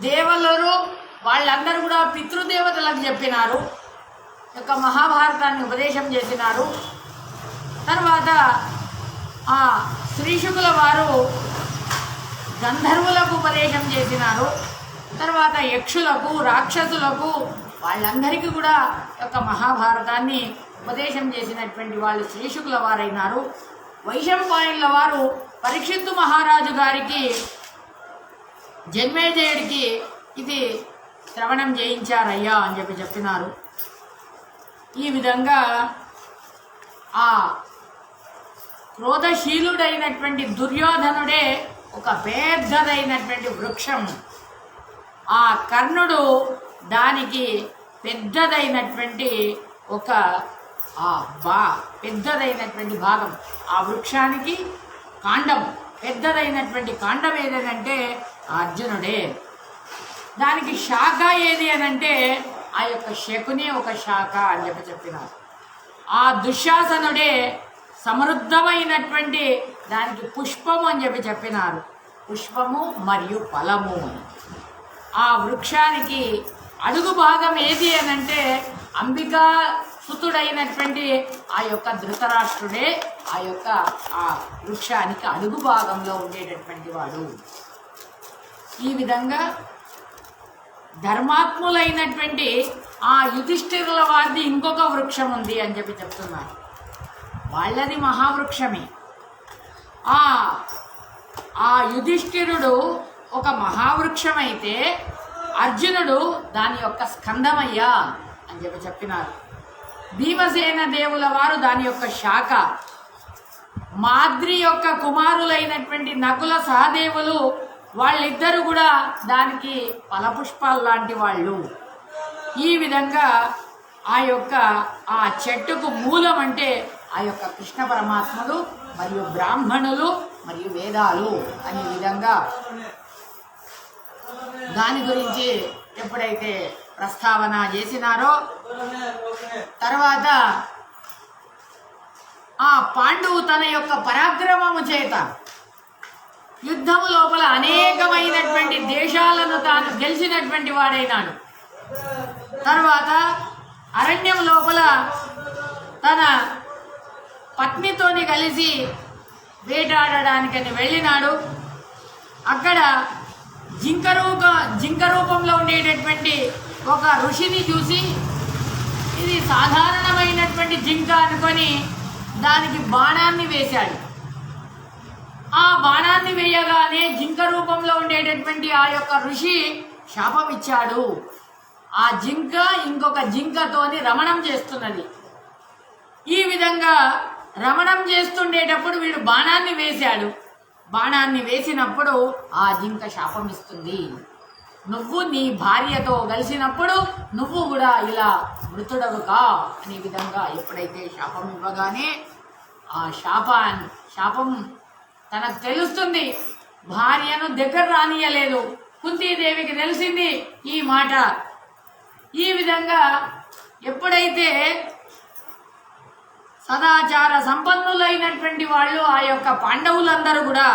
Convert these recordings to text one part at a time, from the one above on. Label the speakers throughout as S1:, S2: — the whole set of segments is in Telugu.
S1: దేవలరు వాళ్ళందరూ కూడా పితృదేవతలకు చెప్పినారు, యొక్క మహాభారతాన్ని ఉపదేశం చేసినారు. తర్వాత ఆ శ్రీశుకుల వారు గంధర్వులకు ఉపదేశం చేసినారు. తర్వాత యక్షులకు, రాక్షసులకు వాళ్ళందరికీ కూడా యొక్క మహాభారతాన్ని ఉపదేశం చేసినటువంటి వాళ్ళు శ్రీశుకుల వారైనారు. వైశంపాయనుల వారు పరీక్షిత్తు మహారాజు గారికి, జన్మేజయుడికి ఇది శ్రవణం చేయించారయ్యా అని చెప్పినారు. ఈ విధంగా ఆ క్రోధశీలుడైనటువంటి దుర్యోధనుడే ఒక పెద్దదైనటువంటి వృక్షం. ఆ కర్ణుడు దానికి పెద్దదైనటువంటి ఒక పెద్దదైనటువంటి భాగం. ఆ వృక్షానికి కాండం, పెద్దదైనటువంటి కాండం ఏదేనంటే అర్జునుడే. దానికి శాఖ ఏది అనంటే ఆ యొక్క శకుని ఒక శాఖ అని చెప్పినారు. ఆ దుశ్శాసనుడే సమృద్ధమైనటువంటి దానికి పుష్పము అని చెప్పినారు. పుష్పము మరియు ఫలము. ఆ వృక్షానికి అడుగు భాగం ఏది అనంటే అంబికా సుతుడైనటువంటి ఆ యొక్క ధృతరాష్ట్రుడే ఆ యొక్క ఆ వృక్షానికి అడుగు భాగంలో ఉండేటటువంటి వాడు. ఈ విధంగా ధర్మాత్ములైనటువంటి ఆ యుధిష్ఠిరుల వారిది ఇంకొక వృక్షం ఉంది అని చెప్తున్నారు. వాళ్ళది మహావృక్షమే. ఆ యుధిష్ఠిరుడు ఒక మహావృక్షమైతే అర్జునుడు దాని యొక్క స్కందమయ్యా అని చెప్పినారు. భీమసేన దేవుల వారు దాని యొక్క శాఖ. మాద్రి యొక్క కుమారులైనటువంటి నకుల సహదేవులు వాళ్ళిద్దరూ కూడా దానికి ఫలపుష్పాలు లాంటి వాళ్ళు. ఈ విధంగా ఆ యొక్క ఆ చెట్టుకు మూలం అంటే ఆ యొక్క కృష్ణ పరమాత్మలు మరియు బ్రాహ్మణులు మరియు వేదాలు అనే విధంగా దాని గురించి ఎప్పుడైతే ప్రస్తావన చేసినారో తర్వాత ఆ పాండువు తన యొక్క పరాక్రమము చేత యుద్ధము లోపల అనేకమైనటువంటి దేశాలను తాను గెలిచినటువంటి వాడైనాడు. తర్వాత అరణ్యం లోపల తన పత్నితోని కలిసి వేటాడడానికని వెళ్ళినాడు. అక్కడ జింక రూపంలో ఉండేటటువంటి ఒక ఋషిని చూసి ఇది సాధారణమైనటువంటి జింక అనుకొని దానికి బాణాన్ని వేశాడు. ఆ బాణాన్ని వేయగానే జింక రూపంలో ఉండేటటువంటి ఆ యొక్క ఋషి శాపం ఇచ్చాడు. ఆ జింక ఇంకొక జింకతోని రమణం చేస్తున్నది. ఈ విధంగా రమణం చేస్తుండేటప్పుడు వీడు బాణాన్ని వేశాడు. బాణాన్ని వేసినప్పుడు ఆ జింక శాపం ఇస్తుంది. నువ్వు నీ భార్యతో కలిసినప్పుడు నువ్వు కూడా ఇలా మృతుడవు కా అనే విధంగా ఎప్పుడైతే శాపం ఇవ్వగానే ఆ శాపం తనకు తెలుస్తుంది. భార్యను దగ్గర రానియలేదు. కుంతీదేవికి తెలిసింది ఈ మాట. ఈ విధంగా ఎప్పుడైతే సదాచార సంపన్నులైనటువంటి వాళ్ళు ఆ యొక్క పాండవులందరూ కూడా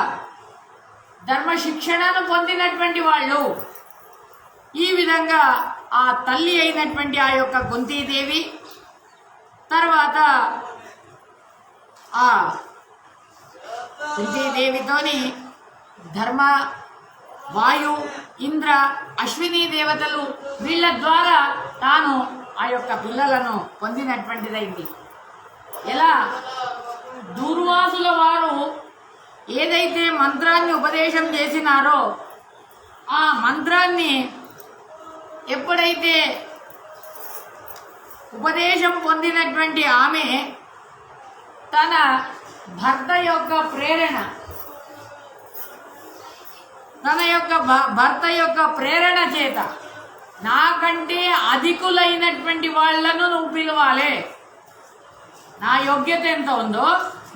S1: ధర్మశిక్షణను పొందినటువంటి వాళ్ళు, ఈ విధంగా ఆ తల్లి అయినటువంటి ఆ యొక్క కుంతీదేవి తర్వాత ఆ కుంతీదేవితోని ధర్మ, వాయు, ఇంద్ర, అశ్విని దేవతలు వీళ్ళ ద్వారా తాను ఆ యొక్క పిల్లలను పొందినటువంటిదైంది. ఎలా దూర్వాసుల వారు ఏదైతే మంత్రాన్ని ఉపదేశం చేసినారో ఆ మంత్రాన్ని ఎప్పుడైతే ఉపదేశం పొందినటువంటి ఆమె తన భర్త యొక్క ప్రేరణ చేత నాకంటే అధికులైనటువంటి వాళ్లను నువ్వు పిలవాలి, నా యోగ్యత ఎంత ఉందో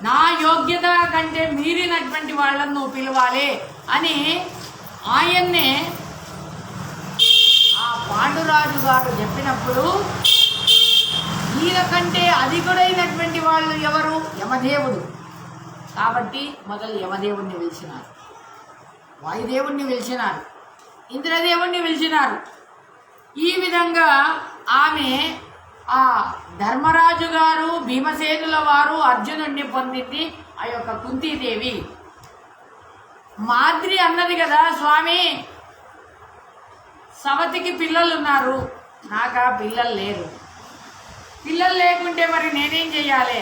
S1: నా యోగ్యత కంటే మీరినటువంటి వాళ్ళను నువ్వు పిలవాలి అని ఆయన్నే ఆ పాండురాజు గారు చెప్పినప్పుడు ఈయన కంటే అధికుడైనటువంటి వాళ్ళు ఎవరు? యమదేవుడు. కాబట్టి మొదలు యమదేవుణ్ణి పిలిచినారు, వాయుదేవుణ్ణి పిలిచినారు. ఇంద్రదేవుణ్ణి పిలిచినారు. ఈ విధంగా ఆమె ఆ ధర్మరాజు గారు, భీమసేనుల వారు, అర్జునుడిని పొందింది ఆ యొక్క కుంతీదేవి. మాద్రి అన్నది కదా, స్వామి సవతికి పిల్లలున్నారు, నాకు ఆ పిల్లలు లేరు, పిల్లలు లేకుంటే మరి నేనేం చెయ్యాలి,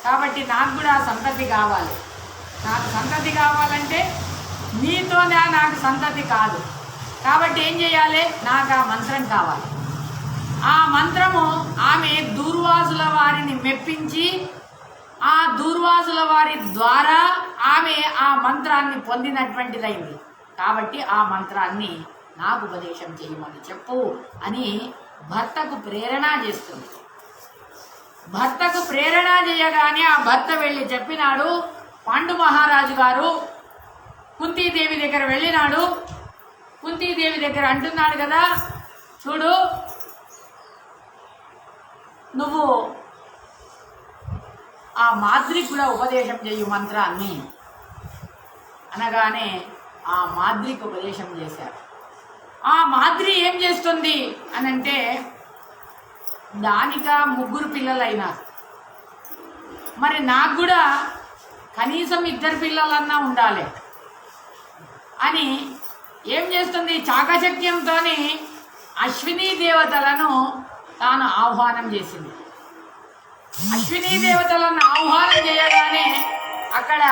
S1: కాబట్టి నాకు కూడా సంతతి కావాలి. నాకు సంతతి కావాలంటే నీతోనే నాకు సంతతి కాదు, కాబట్టి ఏం చేయాలి, నాకు ఆ మంత్రం కావాలి. ఆ మంత్రము ఆమె దూర్వాసుల వారిని మెప్పించి ఆ దూర్వాసుల వారి ద్వారా ఆమె ఆ మంత్రాన్ని పొందినటువంటిదైంది. కాబట్టి ఆ మంత్రాన్ని నాకు ఉపదేశం చేయమని చెప్పు అని భర్తకు ప్రేరణ చేస్తుంది. భర్తకు ప్రేరణ చేయగానే ఆ భర్త వెళ్ళి చెప్పినాడు. పాండు మహారాజు గారు కుంతీదేవి దగ్గర వెళ్ళినాడు. కుంతీదేవి దగ్గర అంటున్నాడు కదా, చూడు నువ్వు ఆ మాద్రికి కూడా ఉపదేశం చేయు మంత్రాన్ని అనగానే ఆ మాద్రికి ఉపదేశం చేశారు. ఆ మాద్రి ఏం చేస్తుంది అనంటే, దానిక 3 పిల్లలైనారు, మరి నాకు కూడా కనీసం 2 పిల్లలన్నా ఉండాలి అని ఏం చేస్తుంది, చాకచక్యంతో అశ్వినీ దేవతలను తాను ఆహ్వానం చేసింది. అశ్వినీ దేవతలను ఆహ్వానం చేయగానే అక్కడ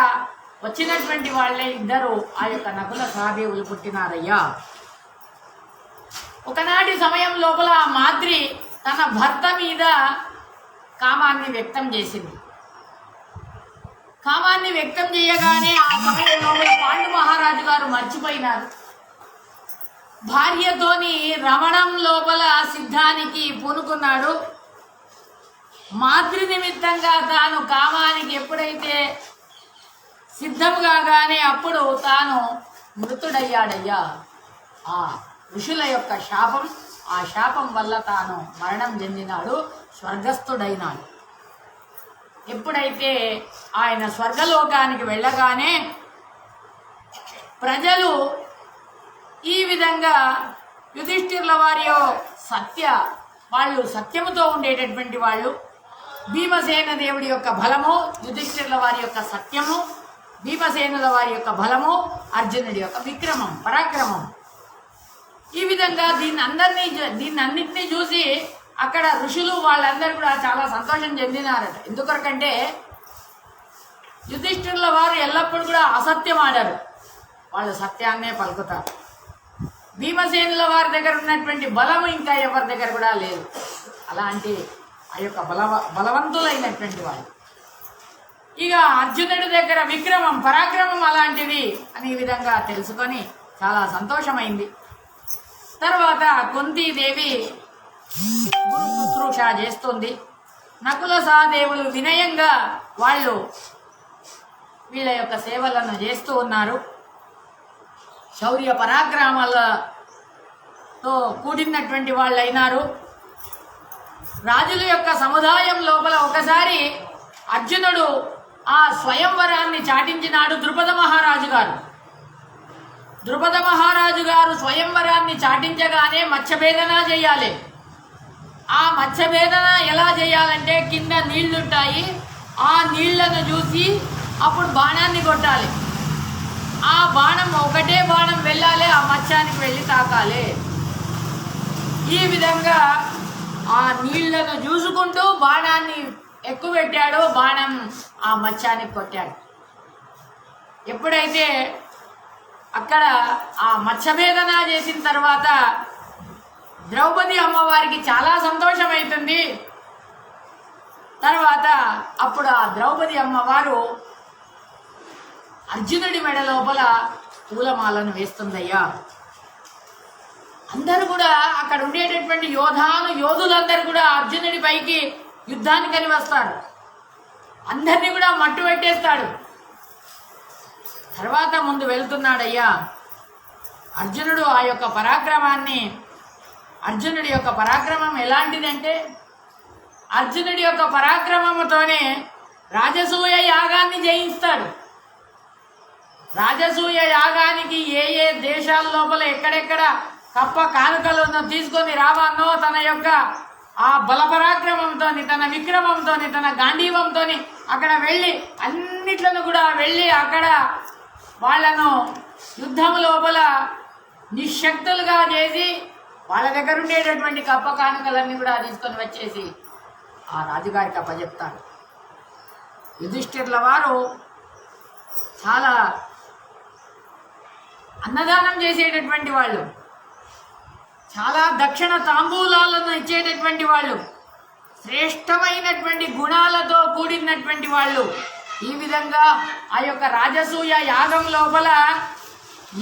S1: వచ్చినటువంటి వాళ్ళే 2 ఆ యొక్క నకుల సహదేవులు పుట్టినారయ్యా. ఒకనాటి సమయం లోపల ఆ మాద్రి తన భర్త మీద కామాన్ని వ్యక్తం చేసింది. కామాన్ని వ్యక్తం చేయగానే ఆ సమయంలో పాండు మహారాజు గారు మర్చిపోయినారు. భార్యతోని రమణం లోపల సిద్ధానికి పూనుకున్నాడు. మాద్రి నిమిత్తంగా తాను కామానికి ఎప్పుడైతే సిద్ధం కాగానే అప్పుడు తాను మృతుడయ్యాడయ్యా. ఆ ఋషుల యొక్క శాపం, ఆ శాపం వల్ల తాను మరణం చెందినాడు, స్వర్గస్థుడైనాడు. ఎప్పుడైతే ఆయన స్వర్గలోకానికి వెళ్ళగానే ప్రజలు ఈ విధంగా యుధిష్ఠిరుల వారి వాళ్ళు సత్యముతో ఉండేటటువంటి వాళ్ళు, భీమసేన దేవుడి యొక్క బలము, యుధిష్ఠిరుల వారి యొక్క సత్యము, భీమసేనుల వారి యొక్క బలము, అర్జునుడి యొక్క విక్రమం, పరాక్రమం. ఈ విధంగా దీన్నన్నింటినీ చూసి అక్కడ ఋషులు వాళ్ళందరూ కూడా చాలా సంతోషం చెందినారట. ఎందుకొరకంటే యుధిష్ఠిరుల వారు ఎల్లప్పుడూ కూడా అసత్యం ఆడారు, వాళ్ళు సత్యాన్నే పలుకుతారు. భీమసేనుల వారి దగ్గర ఉన్నటువంటి బలం ఇంకా ఎవరి దగ్గర కూడా లేదు. అలాంటి ఆ యొక్క బలవంతులైనటువంటి వాళ్ళు. ఇక అర్జునుడి దగ్గర విక్రమం, పరాక్రమం అలాంటిది అని ఈ విధంగా తెలుసుకొని చాలా సంతోషమైంది. తర్వాత కుంతీదేవి గురు శుశ్రూష చేస్తుంది. నకుల సహదేవులు వినయంగా వాళ్ళు వీళ్ళ యొక్క సేవలను చేస్తూ ఉన్నారు. శౌర్య పరాక్రమాలతో కూడినటువంటి వాళ్ళు అయినారు. రాజుల యొక్క సముదాయం లోపల ఒకసారి అర్జునుడు ఆ స్వయంవరాన్ని చాటించినాడు. ద్రుపద మహారాజు గారు స్వయంవరాన్ని చాటించగానే మత్స్యభేదన చేయాలి. ఆ మత్స్యభేదన ఎలా చేయాలంటే, కింద నీళ్లుంటాయి, ఆ నీళ్లను చూసి అప్పుడు బాణాన్ని కొట్టాలి. ఆ బాణం ఒకటే బాణం వెళ్ళాలి, ఆ మత్స్యానికి వెళ్ళి తాకాలి. ఈ విధంగా ఆ నీళ్లను చూసుకుంటూ బాణాన్ని ఎక్కువ పెట్టాడు, బాణం ఆ మత్స్యానికి కొట్టాడు. ఎప్పుడైతే అక్కడ ఆ మత్స్యభేదన చేసిన తర్వాత ద్రౌపది అమ్మవారికి చాలా సంతోషమవుతుంది. తర్వాత అప్పుడు ఆ ద్రౌపది అమ్మవారు అర్జునుడి మెడ లోపల పూలమాలను వేస్తుందయ్యా. అందరూ కూడా అక్కడ ఉండేటటువంటి యోధులందరూ కూడా అర్జునుడి పైకి యుద్ధానికని వస్తారు. అందరినీ కూడా మట్టు పెట్టేస్తాడు. తర్వాత ముందు వెళ్తున్నాడయ్యా అర్జునుడు. ఆ యొక్క అర్జునుడి యొక్క పరాక్రమం ఎలాంటిదంటే, అర్జునుడి యొక్క పరాక్రమముతోనే రాజసూయ యాగాన్ని జయిస్తాడు. రాజసూయ యాగానికి ఏ ఏ దేశాల లోపల ఎక్కడెక్కడ కప్ప కానుకలు తీసుకొని రావానో తన యొక్క ఆ బలపరాక్రమంతో, తన విక్రమంతో, తన గాంధీవంతో అక్కడ వెళ్ళి అన్నిట్లను కూడా వెళ్ళి అక్కడ వాళ్ళను యుద్ధం లోపల నిశ్శక్తులుగా చేసి వాళ్ళ దగ్గర ఉండేటటువంటి కప్ప కానుకలన్నీ కూడా తీసుకొని వచ్చేసి ఆ రాజుగారికి అప్పచెప్తాడు. యుధిష్ఠిరుల వారు చాలా అన్నదానం చేసేటటువంటి వాళ్ళు, చాలా దక్షిణ తాంబూలాలను ఇచ్చేటటువంటి వాళ్ళు, శ్రేష్టమైనటువంటి గుణాలతో కూడినటువంటి వాళ్ళు. ఈ విధంగా ఆ యొక్క రాజసూయ యాగం లోపల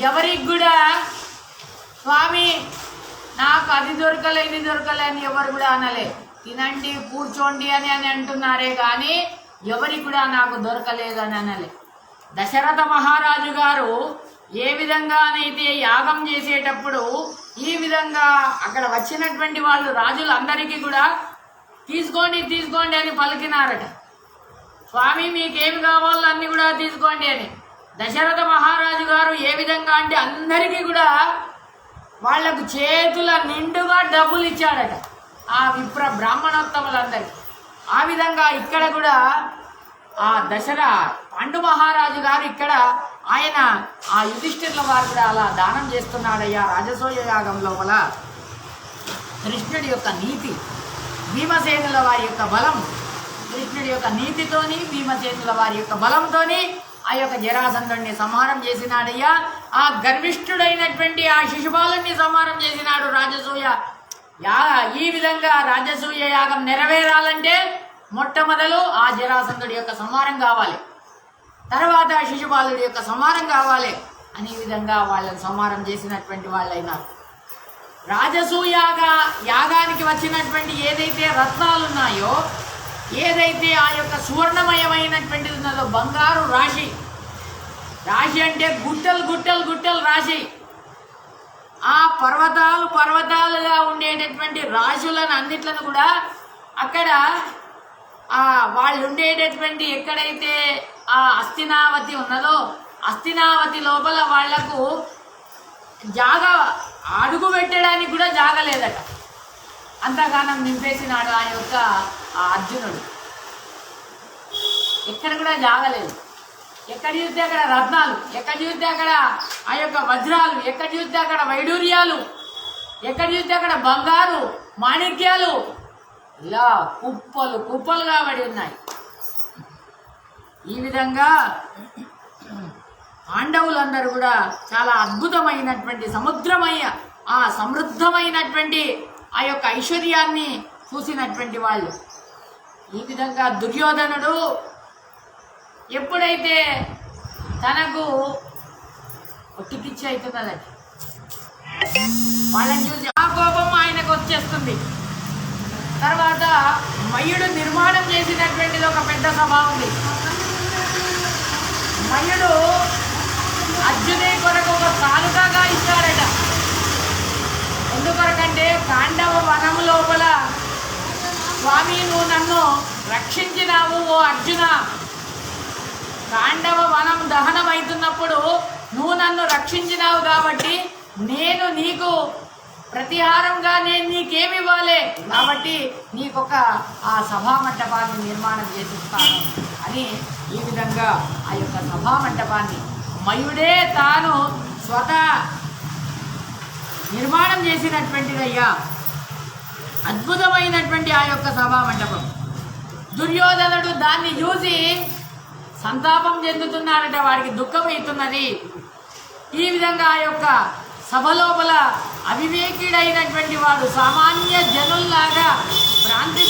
S1: ఎవరికి కూడా స్వామి నాకు అది దొరకలే ఇది దొరకలే అని ఎవరు కూడా అనలే. తినండి కూర్చోండి అని అంటున్నారే కానీ ఎవరికి కూడా నాకు దొరకలేదు అని అనలే. దశరథ మహారాజు గారు ఏ విధంగానైతే యాగం చేసేటప్పుడు ఈ విధంగా అక్కడ వచ్చినటువంటి వాళ్ళు రాజులందరికీ కూడా తీసుకోండి తీసుకోండి అని పలికినారట. స్వామి మీకేమి కావాలో అన్ని కూడా తీసుకోండి అని. దశరథ మహారాజు గారు ఏ విధంగా అంటే అందరికీ కూడా వాళ్లకు చేతుల నిండుగా డబ్బులు ఇచ్చాడట ఆ విప్ర బ్రాహ్మణోత్తములందరికీ. ఆ విధంగా ఇక్కడ కూడా ఆ పాండు మహారాజు గారు ఇక్కడ ఆయన ఆ యుధిష్ఠిరుల వారు కూడా అలా దానం చేస్తున్నాడయ్యా. రాజసూయ యాగం లోపల కృష్ణుడి యొక్క నీతి, భీమసేనుల వారి యొక్క బలం, కృష్ణుడి యొక్క నీతితోని భీమసేనుల వారి యొక్క బలంతోని ఆ యొక్క జరాసంధుడిని సంహారం చేసినాడయ్యా. ఆ గర్విష్ఠుడైనటువంటి ఆ శిశుపాలుని సంహారం చేసినాడు రాజసూయ ఈ విధంగా రాజసూయ యాగం నెరవేరాలంటే మొట్టమొదలు ఆ జరాసంధుడి యొక్క సంహారం కావాలి, తర్వాత శిశుపాలుడి యొక్క సంహారం కావాలి అని ఈ విధంగా వాళ్ళని సంహారం చేసినటువంటి వాళ్ళైనారు. రాజసూయ యాగానికి వచ్చినటువంటి ఏదైతే రత్నాలు ఉన్నాయో, ఏదైతే ఆ యొక్క సువర్ణమయమైనటువంటిది ఉన్నదో బంగారు రాశి, రాశి అంటే గుట్టలు గుట్టలు గుట్టలు రాశి, ఆ పర్వతాలు పర్వతాలుగా ఉండేటటువంటి రాశులను అన్నిట్లను కూడా అక్కడ వాళ్ళు ఉండేటటువంటి ఎక్కడైతే ఆ హస్తినావతి ఉన్నదో హస్తినావతి లోపల వాళ్లకు జాగా అడుగు పెట్టడానికి కూడా జాగలేదట. అంతగానం నింపేసినాడు ఆ యొక్క అర్జునుడు. ఎక్కడ కూడా జాగలేదు. ఎక్కడ చూస్తే అక్కడ రత్నాలు, ఎక్కడ చూస్తే అక్కడ ఆ యొక్క వజ్రాలు, ఎక్కడ చూస్తే అక్కడ వైడూర్యాలు, ఎక్కడ చూస్తే అక్కడ బంగారు మాణిక్యాలు ఇలా కుప్పలు కుప్పలుగా పడి ఉన్నాయి. ఈ విధంగా పాండవులందరూ కూడా చాలా అద్భుతమైనటువంటి సముద్రమయ ఆ సమృద్ధమైనటువంటి ఆ యొక్క ఐశ్వర్యాన్ని చూసినటువంటి వాళ్ళు. ఈ విధంగా దుర్యోధనుడు ఎప్పుడైతే తనకు ఒట్టికిచ్చి అవుతున్నదండి వాళ్ళని చూసి ఆ కోపం ఆయనకు వచ్చేస్తుంది. తర్వాత మయుడు నిర్మాణం చేసినటువంటిది ఒక పెద్ద సభ ఉంది. మయుడు అర్జునే కొరకు ఒక కానుకగా ఇస్తాడట. ఎందుకొరకంటే కాండవ వనం లోపల స్వామి నువ్వు నన్ను రక్షించినావు ఓ అర్జున, కాండవ వనం దహనం అవుతున్నప్పుడు నువ్వు నన్ను రక్షించినావు కాబట్టి నేను నీకు ప్రతిహారంగా నేను నీకేమి ఇవ్వాలి కాబట్టి నీకొక ఆ సభా మంటపాన్ని నిర్మాణం చేసిస్తాను అని ఈ విధంగా ఆ యొక్క సభా మంటపాన్ని మయుడే తాను స్వతः నిర్మాణం చేసినటువంటిదయ్యా. అద్భుతమైనటువంటి ఆ యొక్క సభా మంటపం. దుర్యోధనుడు దాన్ని చూసి సంతాపం చెందుతున్నాడట, వాడికి దుఃఖం అవుతున్నది. ఈ విధంగా ఆ యొక్క సభ లోపల అవివేకుడైనటువంటి వాడు సామాన్య జనుల్లాగా భ్రాంతి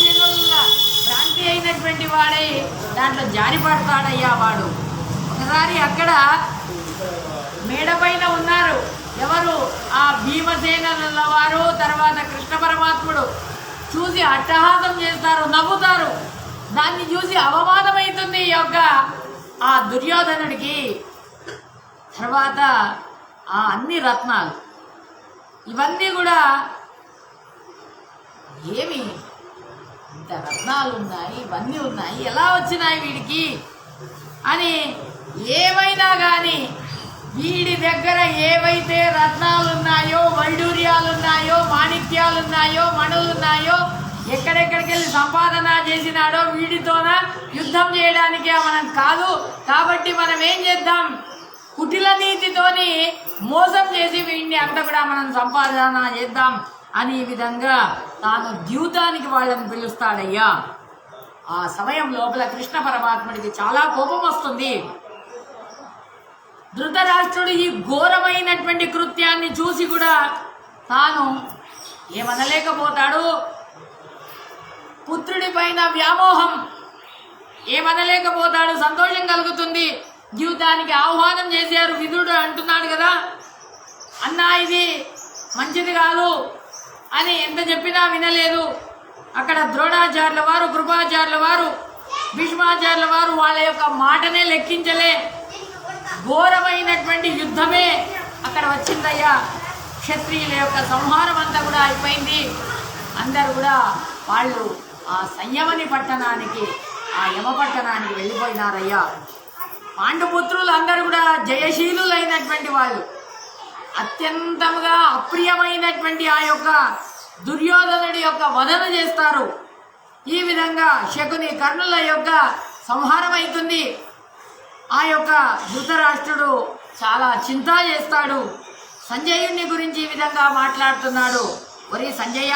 S1: అయినటువంటి వాడై దాంట్లో జారిపడతాడయ్యా వాడు. ఒకసారి అక్కడ మేడపైన ఉన్నారు ఎవరు ఆ భీమసేనుల వారు, తర్వాత కృష్ణ పరమాత్ముడు చూసి అట్టహాసం చేస్తారు, నవ్వుతారు. దాన్ని చూసి అవమానమవుతుంది ఈ యొక్క ఆ దుర్యోధనుడికి. తర్వాత ఆ అన్ని రత్నాలు ఇవన్నీ కూడా ఏమి ఇంత రత్నాలు ఉన్నాయి, ఇవన్నీ ఉన్నాయి, ఎలా వచ్చినాయి వీడికి అని ఏమైనా కానీ వీడి దగ్గర ఏవైతే రత్నాలున్నాయో, వైడూర్యాలున్నాయో, మాణిక్యాలున్నాయో, మణులున్నాయో, ఎక్కడెక్కడికి వెళ్ళి సంపాదన చేసినాడో వీడితోన యుద్ధం చేయడానికే మనం కాదు. కాబట్టి మనం ఏం చేద్దాం, కుటిల నీతితోని మోసం చేసి వీడిని అంతా కూడా మనం సంపాదన చేద్దాం అని విధంగా తాను ద్యూతానికి వాళ్ళని పిలుస్తాడయ్యా. ఆ సమయం లోపల కృష్ణ పరమాత్ముడికి చాలా కోపం వస్తుంది. ధృతరాష్ట్రుడు ఈ ఘోరమైనటువంటి కృత్యాన్ని చూసి కూడా తాను ఏమనలేకపోతాడు. పుత్రుడి పైన వ్యామోహం, ఏమనలేకపోతాడు. సంతోషం కలుగుతుంది. జీవితానికి ఆహ్వానం చేశారు. విదురుడు అంటున్నాడు కదా, అన్నా ఇది మంచిది కాదు అని ఎంత చెప్పినా వినలేదు. అక్కడ ద్రోణాచార్యుల వారు, కృపాచార్యుల వారు, భీష్మాచార్యుల వారు వాళ్ళ యొక్క మాటనే లెక్కించలే. ఘోరమైనటువంటి యుద్ధమే అక్కడ వచ్చిందయ్యా. క్షత్రియుల యొక్క సంహారం అంతా కూడా అయిపోయింది. అందరు కూడా వాళ్ళు ఆ సంయమని పట్టణానికి, ఆ యమ పట్టణానికి వెళ్ళిపోయినారయ్యా. పాండుపుత్రులు అందరూ కూడా జయశీలులైనటువంటి వాళ్ళు. అత్యంతంగా అప్రియమైనటువంటి ఆ యొక్క దుర్యోధనుడి యొక్క వధన చేస్తారు. ఈ విధంగా శకుని కర్ణుల యొక్క సంహారం అవుతుంది. ఆ యొక్క ధృతరాష్ట్రుడు చాలా చింత చేస్తాడు. సంజయుని గురించి ఈ విధంగా మాట్లాడుతున్నాడు. ఒరే సంజయ,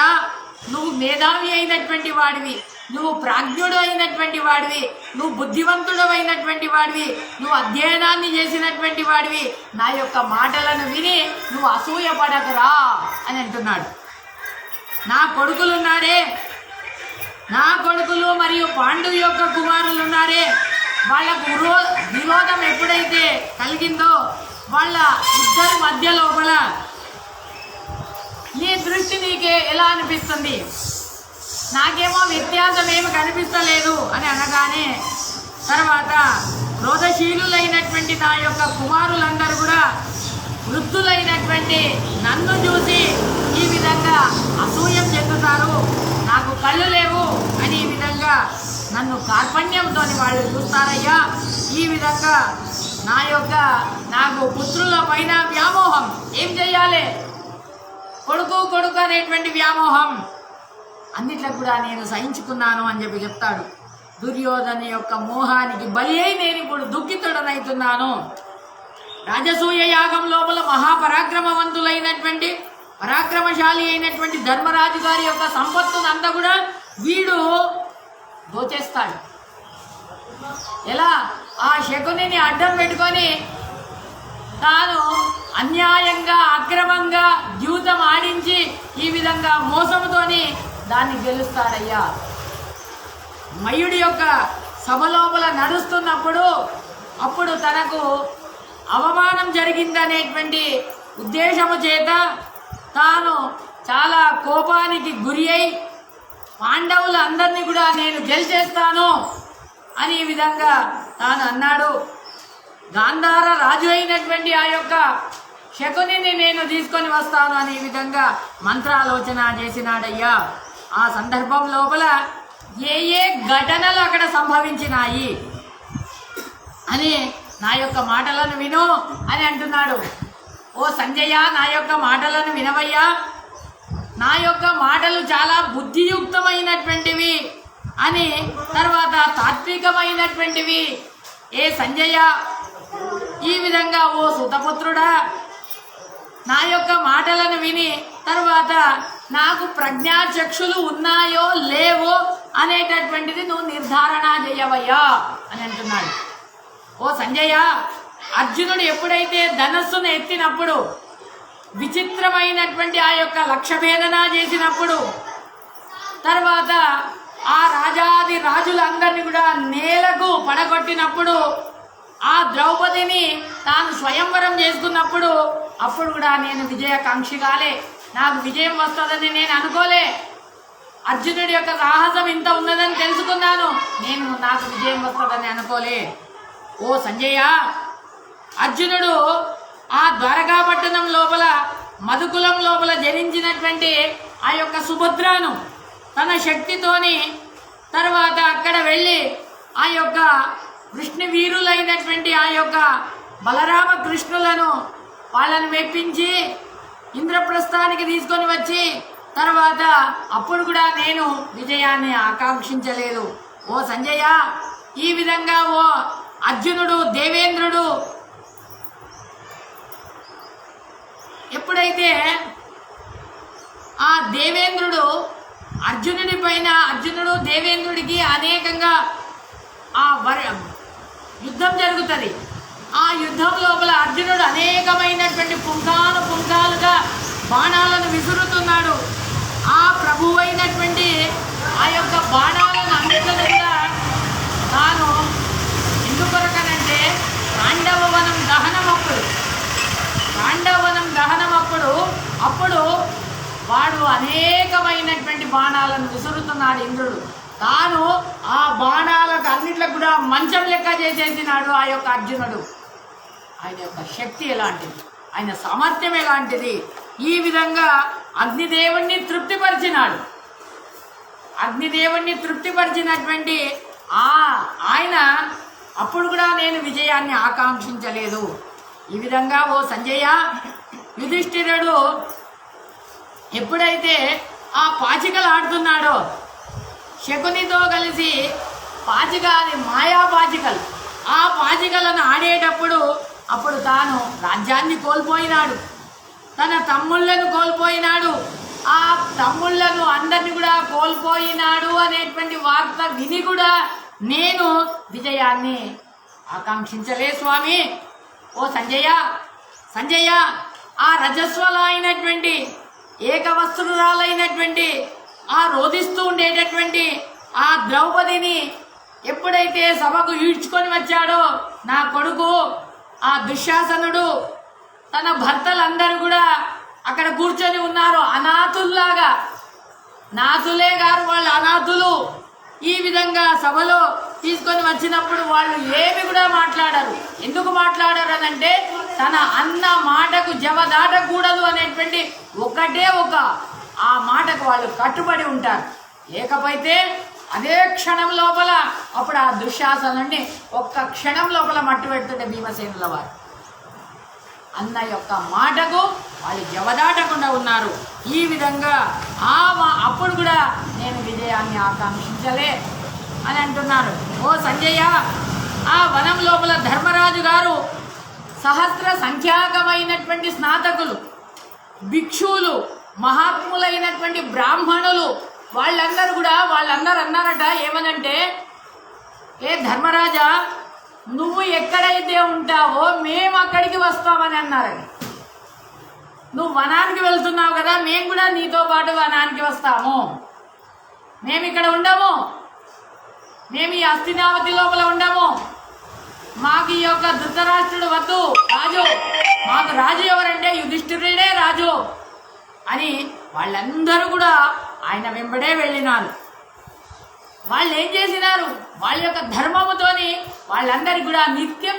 S1: నువ్వు మేధావి అయినటువంటి వాడివి, నువ్వు ప్రాజ్ఞుడు అయినటువంటి వాడివి, నువ్వు బుద్ధివంతుడు అయినటువంటి వాడివి, నువ్వు అధ్యయనాన్ని చేసినటువంటి వాడివి. నా యొక్క మాటలను విని నువ్వు అసూయపడకురా అని అంటున్నాడు. నా కొడుకులున్నారే, నా కొడుకులు మరియు పాండు యొక్క కుమారులు ఉన్నారే, వాళ్ళకు విరోధం ఎప్పుడైతే కలిగిందో వాళ్ళ ఇద్దరి మధ్య లోపల నీ దృష్టి నీకే ఎలా అనిపిస్తుంది? నాకేమో వ్యత్యాసం ఏమి కనిపిస్తలేదు అని అనగానే తర్వాత క్రోధశీలులైనటువంటి నా యొక్క కుమారులందరూ కూడా వృద్ధులైనటువంటి నన్ను చూసి ఈ విధంగా అసూయం చెందుతారు. నాకు కళ్ళు లేవు అని ఈ విధంగా నన్ను కార్పణ్యంతో వాళ్ళు చూస్తారయ్యా. ఈ విధంగా నాకు పుత్రుల పైన వ్యామోహం. ఏం చెయ్యాలి? కొడుకు అనేటువంటి వ్యామోహం అన్నిట్లో కూడా నేను సహించుకున్నాను అని చెప్తాడు. దుర్యోధన యొక్క మోహానికి బలి అయి నేను ఇప్పుడు దుఃఖితుడనవుతున్నాను. రాజసూయ యాగం లోపల మహాపరాక్రమవంతులైనటువంటి పరాక్రమశాలి అయినటువంటి ధర్మరాజు గారి యొక్క సంపత్తునంతా కూడా వీడు దోచేస్తాడు. ఎలా? ఆ శకునిని అడ్డం పెట్టుకొని తాను అన్యాయంగా అక్రమంగా ద్యూతం ఆడించి ఈ విధంగా మోసంతోని దాన్ని గెలుస్తాడయ్యా. మయుడి యొక్క సభ లోపల నడుస్తున్నప్పుడు అప్పుడు తనకు అవమానం జరిగిందనేటువంటి ఉద్దేశము చేత తాను చాలా కోపానికి గురి అయి పాండవులు అందరినీ కూడా నేను గెలిచేస్తాను అని ఈ విధంగా తాను అన్నాడు. గాంధార రాజు అయినటువంటి ఆ యొక్క శకునిని నేను తీసుకొని వస్తాను అని ఈ విధంగా మంత్రాలోచన చేసినాడయ్యా. ఆ సందర్భం లోపల ఏ ఏ ఘటనలు అక్కడ సంభవించినాయి అని నా యొక్క మాటలను విను అని అంటున్నాడు. ఓ సంజయ, నా యొక్క మాటలను వినవయ్యా. నా యొక్క మాటలు చాలా బుద్ధియుక్తమైనటువంటివి అని, తర్వాత తాత్వికమైనటువంటివి. ఏ సంజయ, ఈ విధంగా ఓ సుతపుత్రుడా, నా యొక్క మాటలను విని తర్వాత నాకు ప్రజ్ఞాచక్షులు ఉన్నాయో లేవో అనేటటువంటిది నువ్వు నిర్ధారణ చేయవయ్యా అని అంటున్నాడు. ఓ సంజయ, అర్జునుడు ఎప్పుడైతే ధనస్సును ఎత్తినప్పుడు విచిత్రమైనటువంటి ఆ యొక్క లక్ష్యభేదన చేసినప్పుడు తర్వాత ఆ రాజాది రాజులందరినీ కూడా నేలకు పడగొట్టినప్పుడు ఆ ద్రౌపదిని తాను స్వయంవరం చేసుకున్నప్పుడు అప్పుడు కూడా నేను విజయకాంక్షిగాలే, నాకు విజయం వస్తుందని నేను అనుకోలే. అర్జునుడి యొక్క సాహసం ఇంత ఉన్నదని తెలుసుకున్నాను, నాకు విజయం వస్తుందని అనుకోలే. ఓ సంజయ, అర్జునుడు ఆ ద్వారకాపట్టణం లోపల మధుకులం లోపల జరించినటువంటి ఆ యొక్క సుభద్రను తన శక్తితోని తర్వాత అక్కడ వెళ్ళి ఆ యొక్క విష్ణు వీరులైనటువంటి ఆ యొక్క బలరామ కృష్ణులను వాళ్ళని మెప్పించి ఇంద్రప్రస్థానికి తీసుకొని వచ్చి తర్వాత అప్పుడు కూడా నేను విజయాన్ని ఆకాంక్షించలేదు. ఓ సంజయ, ఈ విధంగా ఓ అర్జునుడు, దేవేంద్రుడు ఎప్పుడైతే ఆ దేవేంద్రుడు అర్జునుడి పైన, అర్జునుడు దేవేంద్రుడికి అనేకంగా ఆ యుద్ధం జరుగుతుంది. ఆ యుద్ధం లోపల అర్జునుడు అనేకమైనటువంటి పుంఖాలుగా బాణాలను విసురుతున్నాడు. ఆ ప్రభువైనటువంటి ఆ యొక్క బాణాలను అన్నింటినీ కూడా తాను ఎందుకొరకనంటే పాండవవనం దహనమప్పుడు అప్పుడు వాడు అనేకమైనటువంటి బాణాలను విసురుతున్నాడు ఇంద్రుడు. తాను ఆ బాణాలకు అన్నిట్లకు కూడా మంచం లెక్క చేసేసినాడు ఆ యొక్క అర్జునుడు. ఆయన యొక్క శక్తి ఎలాంటిది, ఆయన సామర్థ్యం ఎలాంటిది. ఈ విధంగా అగ్నిదేవుణ్ణి తృప్తిపరిచినటువంటి ఆయన అప్పుడు కూడా నేను విజయాన్ని ఆకాంక్షించలేదు. ఈ విధంగా ఓ సంజయ, యుధిష్ఠిరుడు ఎప్పుడైతే ఆ పాచికలు ఆడుతున్నాడో, శకునితో కలిసి అది మాయా పాచికలు, ఆ పాచికలను ఆడేటప్పుడు అప్పుడు తాను రాజ్యాన్ని కోల్పోయినాడు, తన తమ్ముళ్ళను కోల్పోయినాడు. ఆ తమ్ముళ్ళను అందరినీ కూడా కోల్పోయినాడు అనేటువంటి వార్త విని కూడా నేను విజయాన్ని ఆకాంక్షించలే స్వామి. ఓ సంజయ, ఆ రజస్వల అయినటువంటి ఏకవస్త్రురాలైనటువంటి ఆ రోధిస్తూ ఉండేటటువంటి ఆ ద్రౌపదిని ఎప్పుడైతే సభకు ఈడ్చుకొని వచ్చాడో నా కొడుకు ఆ దుశ్శాసనుడు, తన భర్తలందరూ కూడా అక్కడ కూర్చొని ఉన్నారు అనాథుల్లాగా. నాథులే గారు, వాళ్ళు అనాథులు. ఈ విధంగా సభలో తీసుకొని వచ్చినప్పుడు వాళ్ళు ఏమి కూడా మాట్లాడరు. ఎందుకు మాట్లాడరు అనంటే తన అన్న మాటకు జవదాటకూడదు అనేటువంటి ఒకటే ఆ మాటకు వాళ్ళు కట్టుబడి ఉంటారు. లేకపోతే అదే క్షణం లోపల అప్పుడు ఆ దుశ్శాసనుడిని ఒక్క క్షణం లోపల మట్టు పెడుతుండే భీమసేనుల వారు. అన్న యొక్క మాటకు వాళ్ళు జవదాటకుండా ఉన్నారు. ఈ విధంగా అప్పుడు కూడా నేను విజయాన్ని ఆకాంక్షించలే అని అంటున్నారు. ఓ సంజయ, ఆ వనం లోపల ధర్మరాజు గారు సహస్ర సంఖ్యాకమైనటువంటి స్నాతకులు, భిక్షువులు, మహాత్ములైనటువంటి బ్రాహ్మణులు వాళ్ళందరూ అన్నారట, ఏమనంటే, ఏ ధర్మరాజా, నువ్వు ఎక్కడైతే ఉంటావో మేము అక్కడికి వస్తామని అన్నారని. నువ్వు వనానికి వెళ్తున్నావు కదా, మేము కూడా నీతో పాటు వనానికి వస్తాము. మేము ఇక్కడ ఉండము, మేము ఈ హస్తినావతి లోపల ఉండము. మాకు ఈ యొక్క ధృతరాష్ట్రుడు వద్దు రాజు, మాకు రాజు ఎవరంటే యుధిష్ఠిరుడే రాజు అని వాళ్ళందరూ కూడా ఆయన వెంబడే వెళ్ళినారు. వాళ్ళు ఏం చేసినారు, వాళ్ళ యొక్క ధర్మముతోని వాళ్ళందరికీ కూడా నిత్యం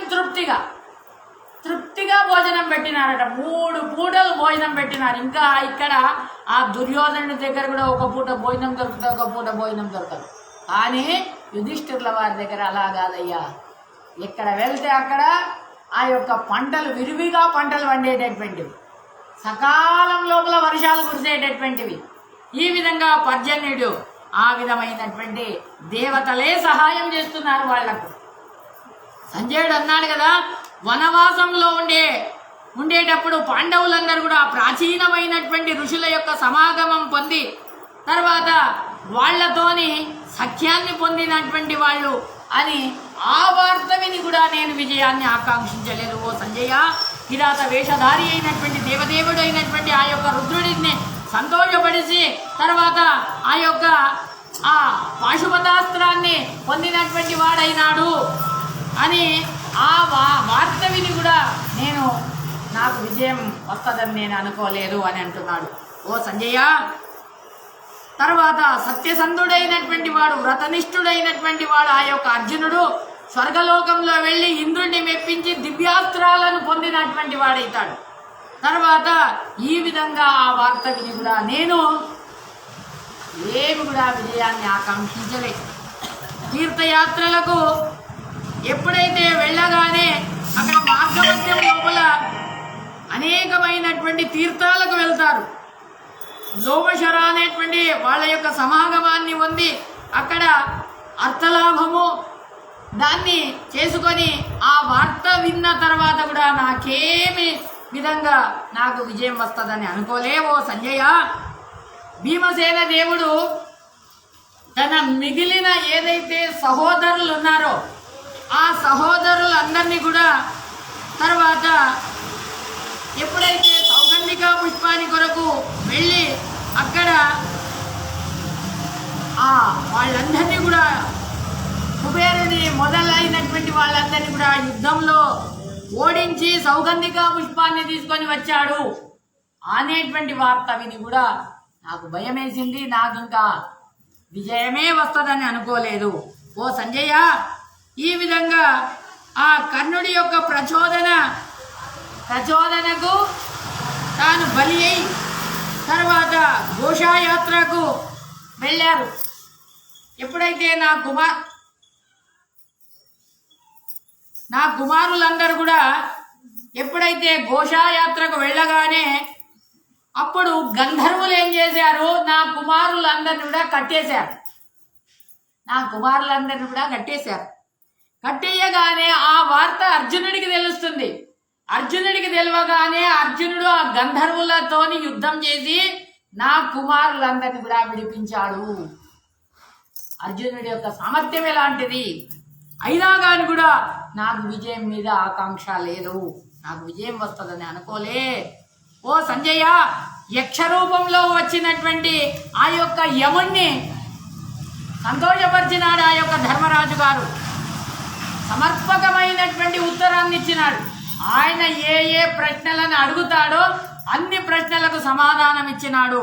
S1: తృప్తిగా భోజనం పెట్టినారట. 3 పూటలు భోజనం పెట్టినారు. ఇంకా ఇక్కడ ఆ దుర్యోధనుడి దగ్గర కూడా ఒక పూట భోజనం దొరుకుతుంది, ఒక పూట భోజనం దొరకదు. కానీ యుధిష్ఠిరుల వారి దగ్గర అలా కాదయ్యా. ఎక్కడ వెళ్తే అక్కడ ఆ యొక్క పంటలు విరివిగా పంటలు పండేటటువంటివి, సకాలం లోపల వర్షాలు కురిసేటటువంటివి. ఈ విధంగా పర్జన్యుడు ఆ విధమైనటువంటి దేవతలే సహాయం చేస్తున్నారు వాళ్లకు. సంజయుడు అన్నాడు కదా, వనవాసంలో ఉండేటప్పుడు పాండవులందరూ కూడా ప్రాచీనమైనటువంటి ఋషుల యొక్క సమాగమం పొంది తర్వాత వాళ్లతోని సఖ్యాన్ని పొందినటువంటి వాళ్ళు అని ఆ వార్త విని కూడా నేను విజయాన్ని ఆకాంక్షించలేదు. ఓ సంజయ, కిరాత వేషధారి అయినటువంటి దేవదేవుడు అయినటువంటి ఆ యొక్క రుద్రుడిని సంతోషపడిచి తర్వాత ఆ యొక్క ఆ పాశుపతాస్త్రాన్ని పొందినటువంటి వాడైనాడు అని ఆ వార్త విని కూడా నాకు విజయం వస్తుందని నేను అనుకోలేదు అని అంటున్నాడు. ఓ సంజయ, తర్వాత సత్యసంధుడైనటువంటి వాడు, వ్రతనిష్ఠుడైనటువంటి వాడు ఆ యొక్క అర్జునుడు స్వర్గలోకంలో వెళ్ళి ఇంద్రుడిని మెప్పించి దివ్యాస్త్రాలను పొందినటువంటి వాడైతాడు. తర్వాత ఈ విధంగా ఆ వార్త విని కూడా నేను ఏమి కూడా విజయాన్ని ఆకాంక్షించలే. తీర్థయాత్రలకు ఎప్పుడైతే వెళ్ళగానే అక్కడ మార్గమధ్యం లోపల అనేకమైనటువంటి తీర్థాలకు వెళ్తారు. లోమశర అనేటువంటి వాళ్ళ యొక్క సమాగమాన్ని పొంది అక్కడ అర్థలాభము దాన్ని చేసుకొని ఆ వార్త విన్న తర్వాత కూడా నాకేమి విధంగా నాకు విజయం వస్తుందని అనుకోలే. ఓ సంజయ, భీమసేన దేవుడు తన మిగిలిన ఏదైతే సహోదరులు ఉన్నారో ఆ సహోదరులందరినీ కూడా తర్వాత ఎప్పుడైతే సౌగంధిక పుష్పాని కొరకు వెళ్ళి అక్కడ వాళ్ళందరినీ కూడా కుబేరుని మొదలైనటువంటి వాళ్ళందరినీ కూడా యుద్ధంలో ఓడించి సౌగంధిక పుష్పాన్ని తీసుకొని వచ్చాడు అనేటువంటి వార్త విని కూడా నాకు భయం వేసింది. నాకు ఇంకా విజయమే వస్తుందని అనుకోలేదు. ఓ సంజయ, ఈ విధంగా ఆ కర్ణుడి యొక్క ప్రచోదనకు తాను బలి అయి తర్వాత ఘోషాయాత్రకు వెళ్ళారు. ఎప్పుడైతే నా కుమారులందరూ కూడా ఎప్పుడైతే ఘోషాయాత్రకు వెళ్ళగానే అప్పుడు గంధర్వులు ఏం చేశారు, నా కుమారులందరినీ కూడా కట్టేశారు. కట్టేయగానే ఆ వార్త అర్జునుడికి తెలుస్తుంది. అర్జునుడికి తెలియగానే అర్జునుడు ఆ గంధర్వులతోని యుద్ధం చేసి నా కుమారులందరినీ కూడా విడిపించాడు. అర్జునుడి యొక్క సామర్థ్యం ఎలాంటిది అయినా కానీ కూడా నాకు విజయం మీద ఆకాంక్ష లేదు, నాకు విజయం వస్తుందని అనుకోలే. ఓ సంజయ, యక్ష రూపంలో వచ్చినటువంటి ఆ యొక్క యముణ్ణి సంతోషపరిచినాడు. ఆ యొక్క ధర్మరాజు గారు సమర్పకమైనటువంటి ఉత్తరాన్ని ఇచ్చినాడు. ఆయన ఏ ప్రశ్నలను అడుగుతాడో అన్ని ప్రశ్నలకు సమాధానం ఇచ్చినాడు.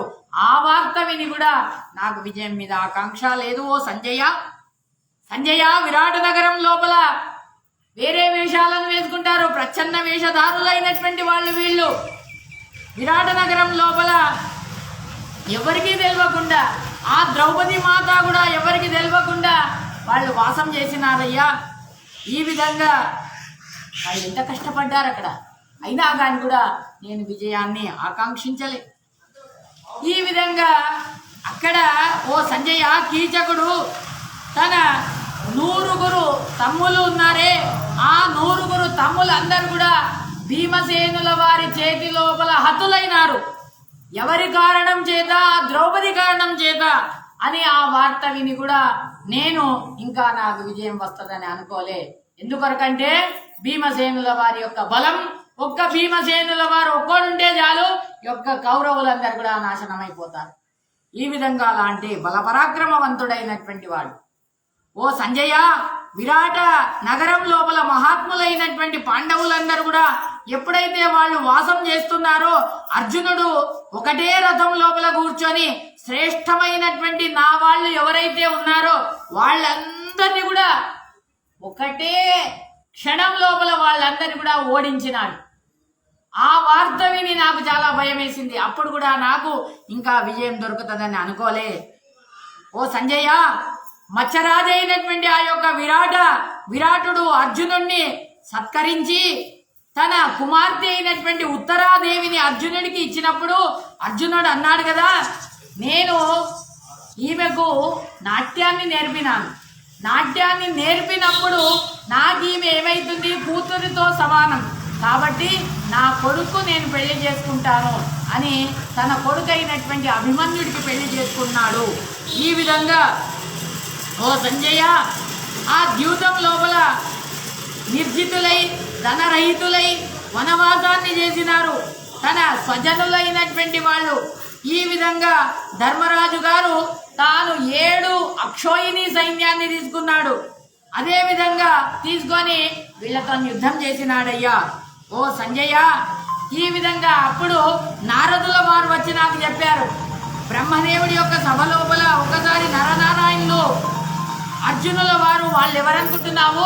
S1: ఆ వార్త విని కూడా నాకు విజయం మీద ఆకాంక్ష లేదు. ఓ సంజయ, విరాట నగరం లోపల వేరే వేషాలను వేసుకుంటారు, ప్రచ్ఛన్న వేషధారులైనటువంటి వాళ్ళు వీళ్ళు. విరాట నగరం లోపల ఎవరికీ తెలియకుండా, ఆ ద్రౌపది మాత కూడా ఎవరికి తెలియకుండా వాళ్ళు వాసం చేసినారయ్యా. ఈ విధంగా వాళ్ళు ఎంత కష్టపడ్డారు అక్కడ, అయినా కానీ కూడా నేను విజయాన్ని ఆకాంక్షించలే. ఈ విధంగా అక్కడ ఓ సంజయ, కీచకుడు తన 100 తమ్ములు ఉన్నారే, ఆ 100 తమ్ములందరూ కూడా భీమసేనుల వారి చేతి లోపల హతులైనారు. ఎవరి కారణం చేత? ద్రౌపది కారణం చేత అని ఆ వార్త విని కూడా నేను ఇంకా నాకు విజయం వస్తుందని అనుకోలే. ఎందుకొరకంటే భీమసేనుల వారి యొక్క బలం, ఒక్క భీమసేనుల వారు ఒక్కడుంటే చాలు, యొక్క కౌరవులందరూ కూడా నాశనమైపోతారు. ఈ విధంగా అలాంటి బలపరాక్రమవంతుడైనటువంటి వాడు. ఓ సంజయ, విరాట నగరం లోపల మహాత్ములైనటువంటి పాండవులందరూ కూడా ఎప్పుడైతే వాళ్ళు వాసం చేస్తున్నారో అర్జునుడు ఒకటే రథం లోపల కూర్చొని శ్రేష్టమైనటువంటి నా వాళ్ళు ఎవరైతే ఉన్నారో వాళ్ళందరినీ కూడా ఒకటే క్షణం లోపల వాళ్ళందరినీ కూడా ఓడించినాడు. ఆ వార్త విని నాకు చాలా భయం వేసింది. అప్పుడు కూడా నాకు ఇంకా విజయం దొరుకుతుందని అనుకోలే. ఓ సంజయ, మత్స్యరాజు అయినటువంటి ఆ యొక్క విరాటుడు అర్జునుడిని సత్కరించి తన కుమార్తె అయినటువంటి ఉత్తరాదేవిని అర్జునుడికి ఇచ్చినప్పుడు అర్జునుడు అన్నాడు కదా, నేను ఈమెకు నాట్యాన్ని నేర్పినాను. నాట్యాన్ని నేర్పినప్పుడు నాకు ఈమె ఏమైతుంది, కూతురితో సమానం, కాబట్టి నా కొడుకు నేను పెళ్లి చేసుకుంటాను అని తన కొడుకు అయినటువంటి అభిమన్యుడికి పెళ్లి చేసుకున్నాడు. ఈ విధంగా ఓ సంజయ, ఆ ద్యూతం లోపల నిర్జితులై ధనరహితులై వనవాసాన్ని చేసినారు తన స్వజనులైనటువంటి వాళ్ళు. ఈ విధంగా ధర్మరాజు గారు తాను 7 అక్షోహిణి సైన్యాన్ని తీసుకున్నాడు. అదే విధంగా తీసుకొని వీళ్ళతో యుద్ధం చేసినాడయ్యా. ఓ సంజయ, ఈ విధంగా అప్పుడు నారదుల వారు వచ్చి నాకు చెప్పారు, బ్రహ్మదేవుడి యొక్క సభ లోపల ఒకసారి నరనారాయణులు అర్జునుల వారు వాళ్ళు ఎవరనుకుంటున్నావు,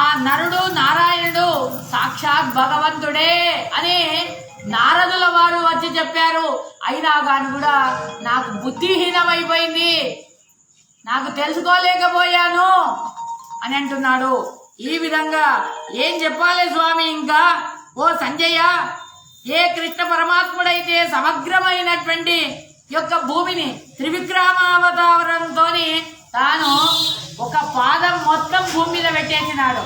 S1: ఆ నరుడు నారాయణుడు సాక్షాత్ భగవంతుడే అని నారదుల వారు వచ్చి చెప్పారు. అయినా కానీ కూడా నాకు బుద్ధిహీనమైపోయింది, నాకు తెలుసుకోలేకపోయాను అని అంటున్నాడు. ఈ విధంగా ఏం చెప్పాలి స్వామి ఇంకా? ఓ సంజయ, ఏ కృష్ణ పరమాత్ముడైతే సమగ్రమైనటువంటి యొక్క భూమిని త్రివిక్రమావతారంతో తాను ఒక పాదం మొత్తం భూమి మీద పెట్టేసినాడు.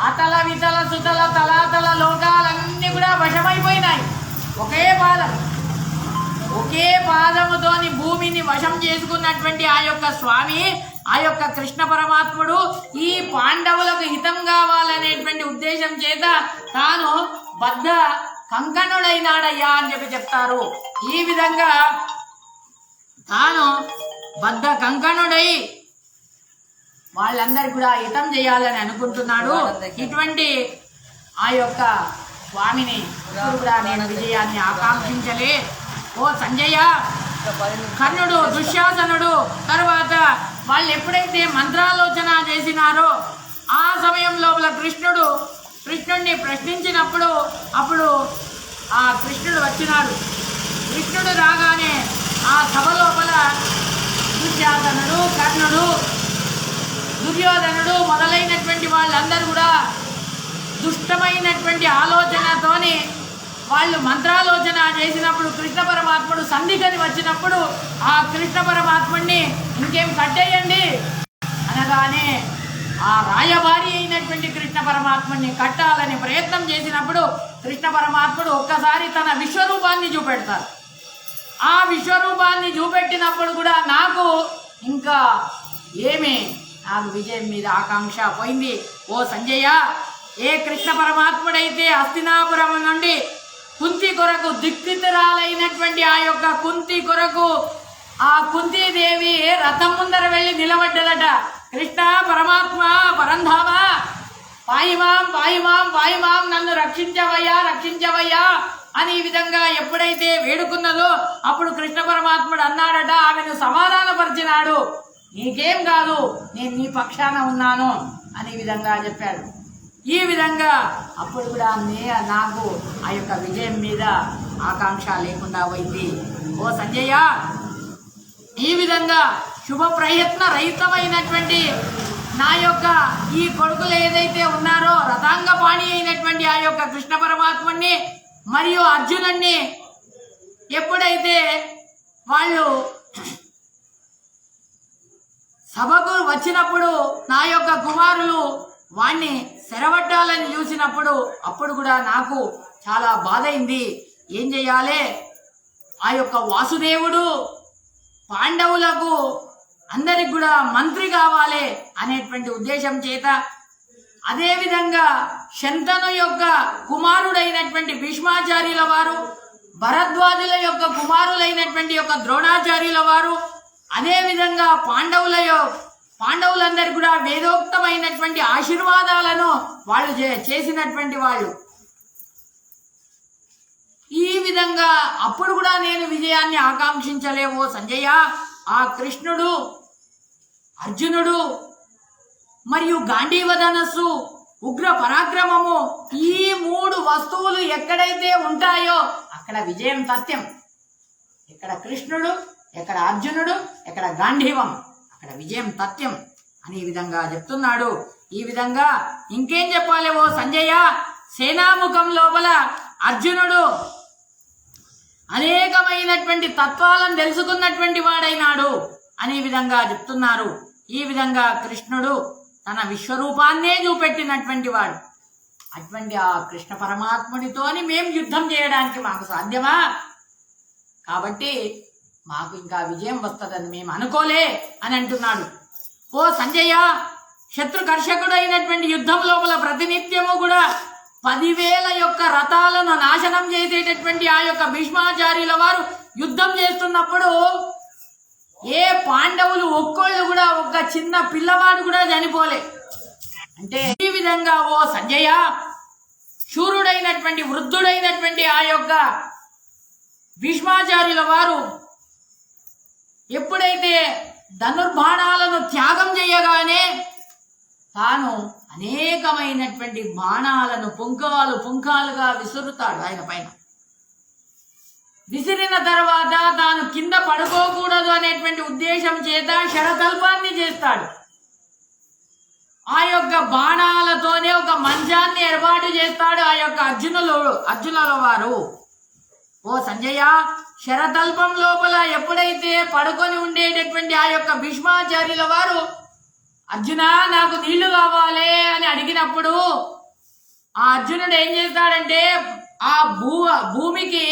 S1: అతల వితల సుతల తలాతల లోకాలన్నీ కూడా వశమైపోయినాయి. ఒకే పాదముతోని భూమిని వశం చేసుకున్నటువంటి ఆ యొక్క స్వామి, ఆ యొక్క కృష్ణ పరమాత్ముడు ఈ పాండవులకు హితం కావాలనేటువంటి ఉద్దేశం చేత తాను బద్ధ కంకణుడైనాడయ్యా అని చెప్తారు. ఈ విధంగా తాను బద్ధ కంకణుడై వాళ్ళందరికీ కూడా హితం చేయాలని అనుకుంటున్నాడు. ఇటువంటి ఆ యొక్క స్వామిని కూడా నేను విజయాన్ని ఆకాంక్షించలే. ఓ సంజయ, కర్ణుడు, దుశ్శాసనుడు తర్వాత వాళ్ళు ఎప్పుడైతే మంత్రాలోచన చేసినారో ఆ సమయం లోపల కృష్ణుడిని ప్రశ్నించినప్పుడు అప్పుడు ఆ కృష్ణుడు వచ్చినాడు. కృష్ణుడు రాగానే ఆ సభ లోపల దుశ్శాసనుడు, కర్ణుడు, దుర్యోధనుడు మొదలైనటువంటి వాళ్ళందరూ కూడా దుష్టమైనటువంటి ఆలోచనతోని వాళ్ళు మంత్రాలోచన చేసినప్పుడు కృష్ణ పరమాత్ముడు సంధికని వచ్చినప్పుడు ఆ కృష్ణ పరమాత్ముడిని ఇంకేం కట్టేయండి అనగానే ఆ రాయబారి అయినటువంటి కృష్ణ పరమాత్ముడిని కట్టాలని ప్రయత్నం చేసినప్పుడు కృష్ణ పరమాత్ముడు ఒక్కసారి తన విశ్వరూపాన్ని చూపెడతారు. ఆ విశ్వరూపాన్ని చూపెట్టినప్పుడు కూడా నాకు ఇంకా నాకు విజయం మీద ఆకాంక్ష పోయింది. ఓ సంజయ, ఏ కృష్ణ పరమాత్ముడైతే హస్తినాపురం నుండి కుంతి కొరకు దిక్కితురాలైనటువంటి ఆ యొక్క కుంతి కొరకు ఆ కుంతీదేవి రథం ముందర వెళ్ళి నిలబడ్డదట. కృష్ణ పరమాత్మ పరంధామ, పాయిమాం పాయిమాం పాయిమాం, నన్ను రక్షించవయ్యా అని ఈ విధంగా ఎప్పుడైతే వేడుకున్నదో అప్పుడు కృష్ణ పరమాత్ముడు అన్నాడట, ఆమెను సమాధానపరిచినాడు. నీకేం కాదు, నేను నీ పక్షాన ఉన్నాను అని విధంగా చెప్పాడు. ఈ విధంగా అప్పుడు కూడా నాకు ఆ యొక్క విజయం మీద ఆకాంక్ష లేకుండా పోయింది. ఓ సంజయ, ఈ విధంగా శుభ ప్రయత్న రహితమైనటువంటి నా యొక్క ఈ కొడుకులు ఏదైతే ఉన్నారో రథాంగపాణి అయినటువంటి ఆ యొక్క కృష్ణ పరమాత్ముని మరియు అర్జునుడిని ఎప్పుడైతే వాళ్ళు సభకు వచ్చినప్పుడు నా యొక్క కుమారులు వాణ్ణి చెరబట్టాలని చూసినప్పుడు అప్పుడు కూడా నాకు చాలా బాధ అయింది. ఏం చెయ్యాలి? ఆ యొక్క వాసుదేవుడు పాండవులకు అందరికి కూడా మంత్రి కావాలి అనేటువంటి ఉద్దేశం చేత, అదేవిధంగా శంతను యొక్క కుమారుడైనటువంటి భీష్మాచార్యుల వారు, భరద్వాజుల యొక్క కుమారులైనటువంటి యొక్క ద్రోణాచార్యుల వారు, అదేవిధంగా పాండవులందరూ కూడా వేదోక్తమైనటువంటి ఆశీర్వాదాలను వాళ్ళు చేసినటువంటి వాళ్ళు. ఈ విధంగా అప్పుడు కూడా నేను విజయాన్ని ఆకాంక్షించలేవో సంజయ. ఆ కృష్ణుడు, అర్జునుడు మరియు గాంధీవ ధనస్సు, ఉగ్ర పరాక్రమము, ఈ మూడు వస్తువులు ఎక్కడైతే ఉంటాయో అక్కడ విజయం సత్యం. ఎక్కడ కృష్ణుడు, ఎక్కడ అర్జునుడు, ఎక్కడ గాంధీవం, అక్కడ విజయం సత్యం అని ఈ విధంగా చెప్తున్నాడు. ఈ విధంగా ఇంకేం చెప్పాలి ఓ సంజయ? సేనాముఖం లోపల అర్జునుడు అనేకమైనటువంటి తత్వాలను తెలుసుకున్నటువంటి వాడైనాడు అని విధంగా చెప్తున్నారు. ఈ విధంగా కృష్ణుడు తన విశ్వరూపాన్నే చూపెట్టినటువంటి వాడు. అటువంటి ఆ కృష్ణ పరమాత్ముడితోని మేము యుద్ధం చేయడానికి మాకు సాధ్యమా? కాబట్టి మాకు ఇంకా విజయం వస్తుందని మేము అనుకోలే అని అంటున్నాడు. ఓ సంజయ, శత్రుకర్షకుడు అయినటువంటి యుద్ధం లోపల ప్రతినిత్యము కూడా 10,000 యొక్క రథాలను నాశనం చేసేటటువంటి ఆ యొక్క భీష్మాచార్యుల వారు యుద్ధం చేస్తున్నప్పుడు ఏ పాండవులు ఒక్కళ్ళు కూడా ఒక్క చిన్న పిల్లవాడు కూడా చనిపోలే. అంటే ఈ విధంగా ఓ సంజయ, శూరుడైనటువంటి వృద్ధుడైనటువంటి ఆ యొక్క భీష్మాచార్యుల వారు ఎప్పుడైతే ధనుర్బాణాలను త్యాగం చేయగానే తాను అనేకమైనటువంటి బాణాలను పుంకాలుగా విసురుతాడు. ఆయన పైన విసిరిన తర్వాత తాను కింద పడుకోకూడదు అనేటువంటి ఉద్దేశం చేత శరకల్పాన్ని చేస్తాడు. ఆ యొక్క బాణాలతోనే ఒక మంచాన్ని ఏర్పాటు చేస్తాడు ఆ యొక్క అర్జునుల వారు. ఓ సంజయ, శరతల్పం లోపల ఎప్పుడైతే పడుకొని ఉండేటటువంటి ఆ యొక్క భీష్మాచార్యుల వారు అర్జున నాకు నీళ్లు కావాలి అని అడిగినప్పుడు ఆ అర్జునుడు ఏం చేస్తాడంటే ఆ భూమికి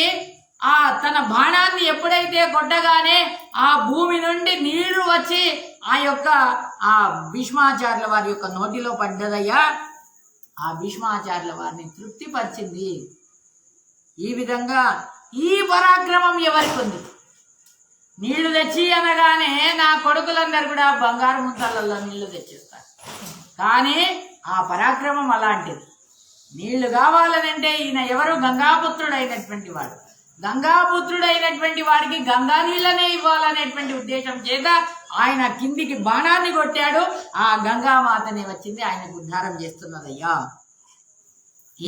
S1: ఆ తన బాణాన్ని ఎప్పుడైతే కొట్టగానే ఆ భూమి నుండి నీరు వచ్చి ఆ భీష్మాచార్యుల వారి యొక్క నోటిలో పడ్డదయ్యా. ఆ భీష్మాచార్యుల వారిని తృప్తిపరిచింది. ఈ విధంగా ఈ పరాక్రమం ఎవరికి ఉంది? నీళ్లు తెచ్చి అనగానే నా కొడుకులందరూ కూడా బంగారు ముంతలలో నీళ్లు తెచ్చిస్తారు. కానీ ఆ పరాక్రమం అలాంటిది. నీళ్లు కావాలనంటే ఈయన ఎవరు? గంగాపుత్రుడైనటువంటి వాడు. గంగాపుత్రుడైనటువంటి వాడికి గంగా నీళ్ళనే ఇవ్వాలనేటువంటి ఉద్దేశం చేత ఆయన కిందికి బాణాన్ని కొట్టాడు. ఆ గంగామాతనే వచ్చింది ఆయనకు ఉద్ధారం చేస్తున్నదయ్యా.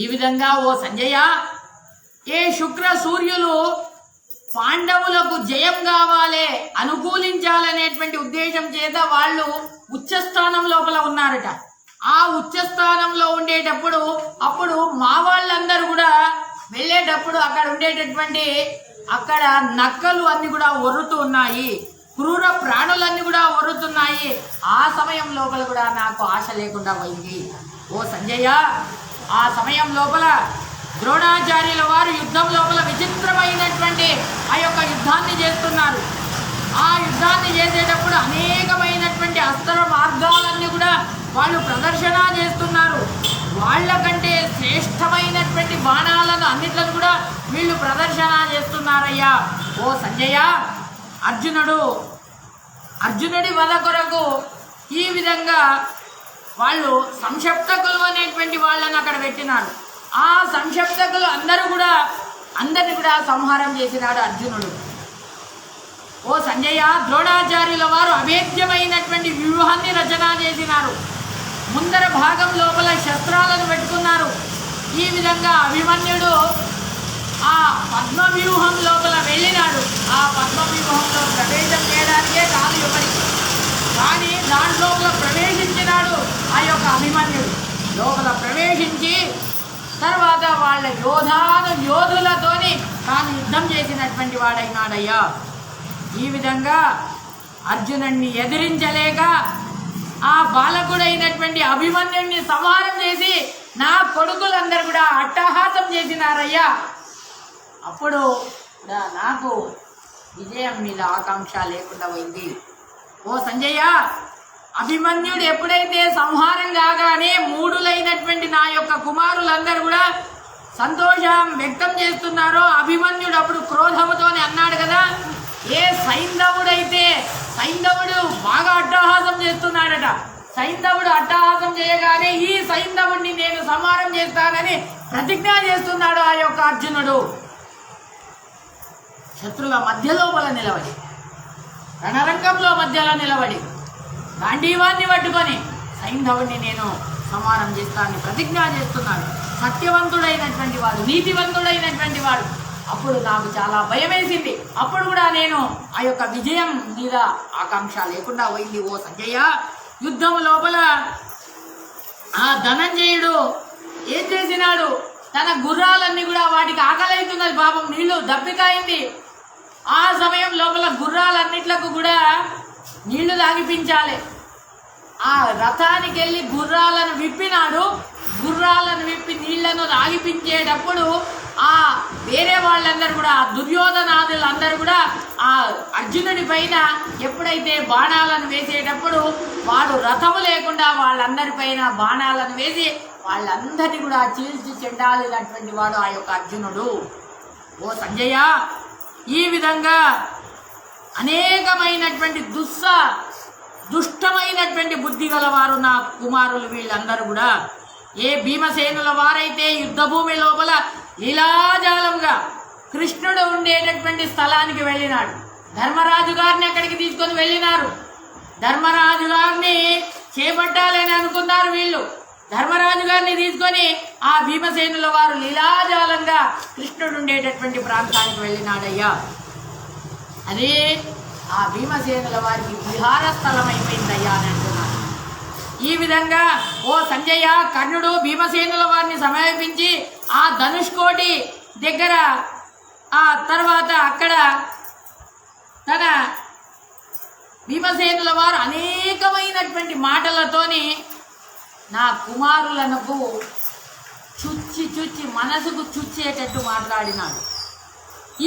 S1: ఈ విధంగా ఓ సంజయ, ఏ శుక్ర సూర్యులు పాండవులకు జయం కావాలి, అనుకూలించాలనేటువంటి ఉద్దేశం చేత వాళ్ళు ఉచ్చస్థానం లోపల ఉన్నారట. ఆ ఉచ్చస్థానంలో ఉండేటప్పుడు అప్పుడు మా వాళ్ళందరూ కూడా వెళ్ళేటప్పుడు అక్కడ ఉండేటటువంటి అక్కడ నక్కలు అన్ని కూడా ఒర్రుతూ ఉన్నాయి, క్రూర ప్రాణులన్నీ కూడా ఒర్రుతున్నాయి. ఆ సమయం లోపల కూడా నాకు ఆశ లేకుండా పోయింది. ఓ సంజయ, ఆ సమయం లోపల ద్రోణాచార్యుల వారు యుద్ధం లోపల విచిత్రమైనటువంటి ఆ యొక్క యుద్ధాన్ని చేస్తున్నారు. ఆ యుద్ధాన్ని చేసేటప్పుడు అనేకమైనటువంటి అస్త్ర మార్గాలన్నీ కూడా వాళ్ళు ప్రదర్శన చేస్తున్నారు. వాళ్ళకంటే శ్రేష్టమైనటువంటి బాణాలను అన్నిట్లను కూడా వీళ్ళు ప్రదర్శన చేస్తున్నారయ్యా. ఓ సంజయ, అర్జునుడి వధ కొరకు ఈ విధంగా వాళ్ళు సంక్షప్తకులు అనేటువంటి వాళ్ళని అక్కడ పెట్టినారు. ఆ సంక్షప్తకులు అందరిని కూడా సంహారం చేసినాడు అర్జునుడు. ఓ సంజయ, ద్రోణాచార్యుల వారు అభేద్యమైనటువంటి వ్యూహాన్ని రచన చేసినారు. ముందర భాగం లోపల శస్త్రాలను పెట్టుకున్నారు. ఈ విధంగా అభిమన్యుడు ఆ పద్మవ్యూహం లోపల వెళ్ళినాడు. ఆ పద్మవ్యూహంలో ప్రవేశం చేయడానికే కాదు ఎవరికి, కానీ దాంట్లో ప్రవేశించినాడు ఆ యొక్క అభిమన్యుడు. లోపల ప్రవేశించి తర్వాత వాళ్ళ యోధులతోని తాను యుద్ధం చేసినటువంటి వాడైనాడయ్యా. ఈ విధంగా అర్జునుడిని ఎదిరించలేక ఆ బాలకుడైనటువంటి అభిమన్యుడిని సంహారం చేసి నా కొడుకులందరూ కూడా అట్టహాసం చేసినారయ్యా. అప్పుడు నాకు విజయం మీద ఆకాంక్ష లేకుండా పోయింది. ఓ సంజయ, అభిమన్యుడు ఎప్పుడైతే సంహారం కాగానే మూఢులైనటువంటి నా యొక్క కుమారులందరూ కూడా సంతోషం వ్యక్తం చేస్తున్నారో అభిమన్యుడు అప్పుడు క్రోధముతోనే అన్నాడు కదా, ఏ సైంధవుడు బాగా అట్టహాసం చేస్తున్నాడట. సైంధవుడు అట్టహాసం చేయగానే ఈ సైంధవుడిని నేను సంహారం చేస్తానని ప్రతిజ్ఞ చేస్తున్నాడు ఆ యొక్క అర్జునుడు. శత్రుల మధ్యలోపల నిలబడి, రణరంగంలో మధ్యలో నిలబడి గాంధీవాన్ని పట్టుకొని సైంధవుడిని నేను సంహారం చేస్తానని ప్రతిజ్ఞ చేస్తున్నాడు. సత్యవంతుడైనటువంటి వాడు, నీతివంతుడైనటువంటి వాడు. అప్పుడు నాకు చాలా భయం వేసింది. అప్పుడు కూడా నేను ఆ యొక్క విజయం మీద ఆకాంక్ష లేకుండా పోయింది. ఓ సంజయ, యుద్ధం లోపల ఆ ధనంజయుడు ఏం చేసినాడు? తన గుర్రాలన్నీ కూడా వాటికి ఆకలైతున్నది, పాపం నీళ్లు దప్పికాయింది. ఆ సమయం లోపల గుర్రాలన్నిట్లకు కూడా నీళ్లు తాగిపించాలి. ఆ రథానికి వెళ్ళి గుర్రాలను విప్పినాడు. గుర్రాలను విప్పి నీళ్లను తాగిపించేటప్పుడు ఆ వేరే వాళ్ళందరూ కూడా, దుర్యోధనాదులందరూ కూడా ఆ అర్జునుడి పైన ఎప్పుడైతే బాణాలను వేసేటప్పుడు వాడు రథము లేకుండా వాళ్ళందరిపైన బాణాలను వేసి వాళ్ళందరినీ కూడా చీల్చి చెండాలినటువంటి వాడు ఆ యొక్క అర్జునుడు. ఓ సంజయ, ఈ విధంగా అనేకమైనటువంటి దుష్టమైనటువంటి బుద్ధి గలవారు నా కుమారులు వీళ్ళందరూ కూడా. ఏ భీమసేనుల వారైతే యుద్ధభూమి లోపల లీలాజాలంగా కృష్ణుడు ఉండేటటువంటి స్థలానికి వెళ్ళినాడు. ధర్మరాజు గారిని అక్కడికి తీసుకొని వెళ్ళినారు. ధర్మరాజు గారిని చేపట్టాలని అనుకున్నారు వీళ్ళు. ధర్మరాజు గారిని తీసుకొని ఆ భీమసేనుల వారు లీలాజాలంగా కృష్ణుడు ఉండేటటువంటి ప్రాంతానికి వెళ్ళినాడయ్యా. అదే ఆ భీమసేనుల వారికి విహార స్థలం అయిపోయిందయ్యా అని అంటున్నారు. ఈ ఈ విధంగా ఓ సంజయ, కర్ణుడు భీమసేనుల వారిని సమీపించి ఆ ధనుష్కోటి దగ్గర ఆ తర్వాత అక్కడ తన భీమసేనుల వారు అనేకమైనటువంటి మాటలతోని నా కుమారులకు చుచ్చి మనసుకు చుచ్చేటట్టు మాట్లాడినాడు.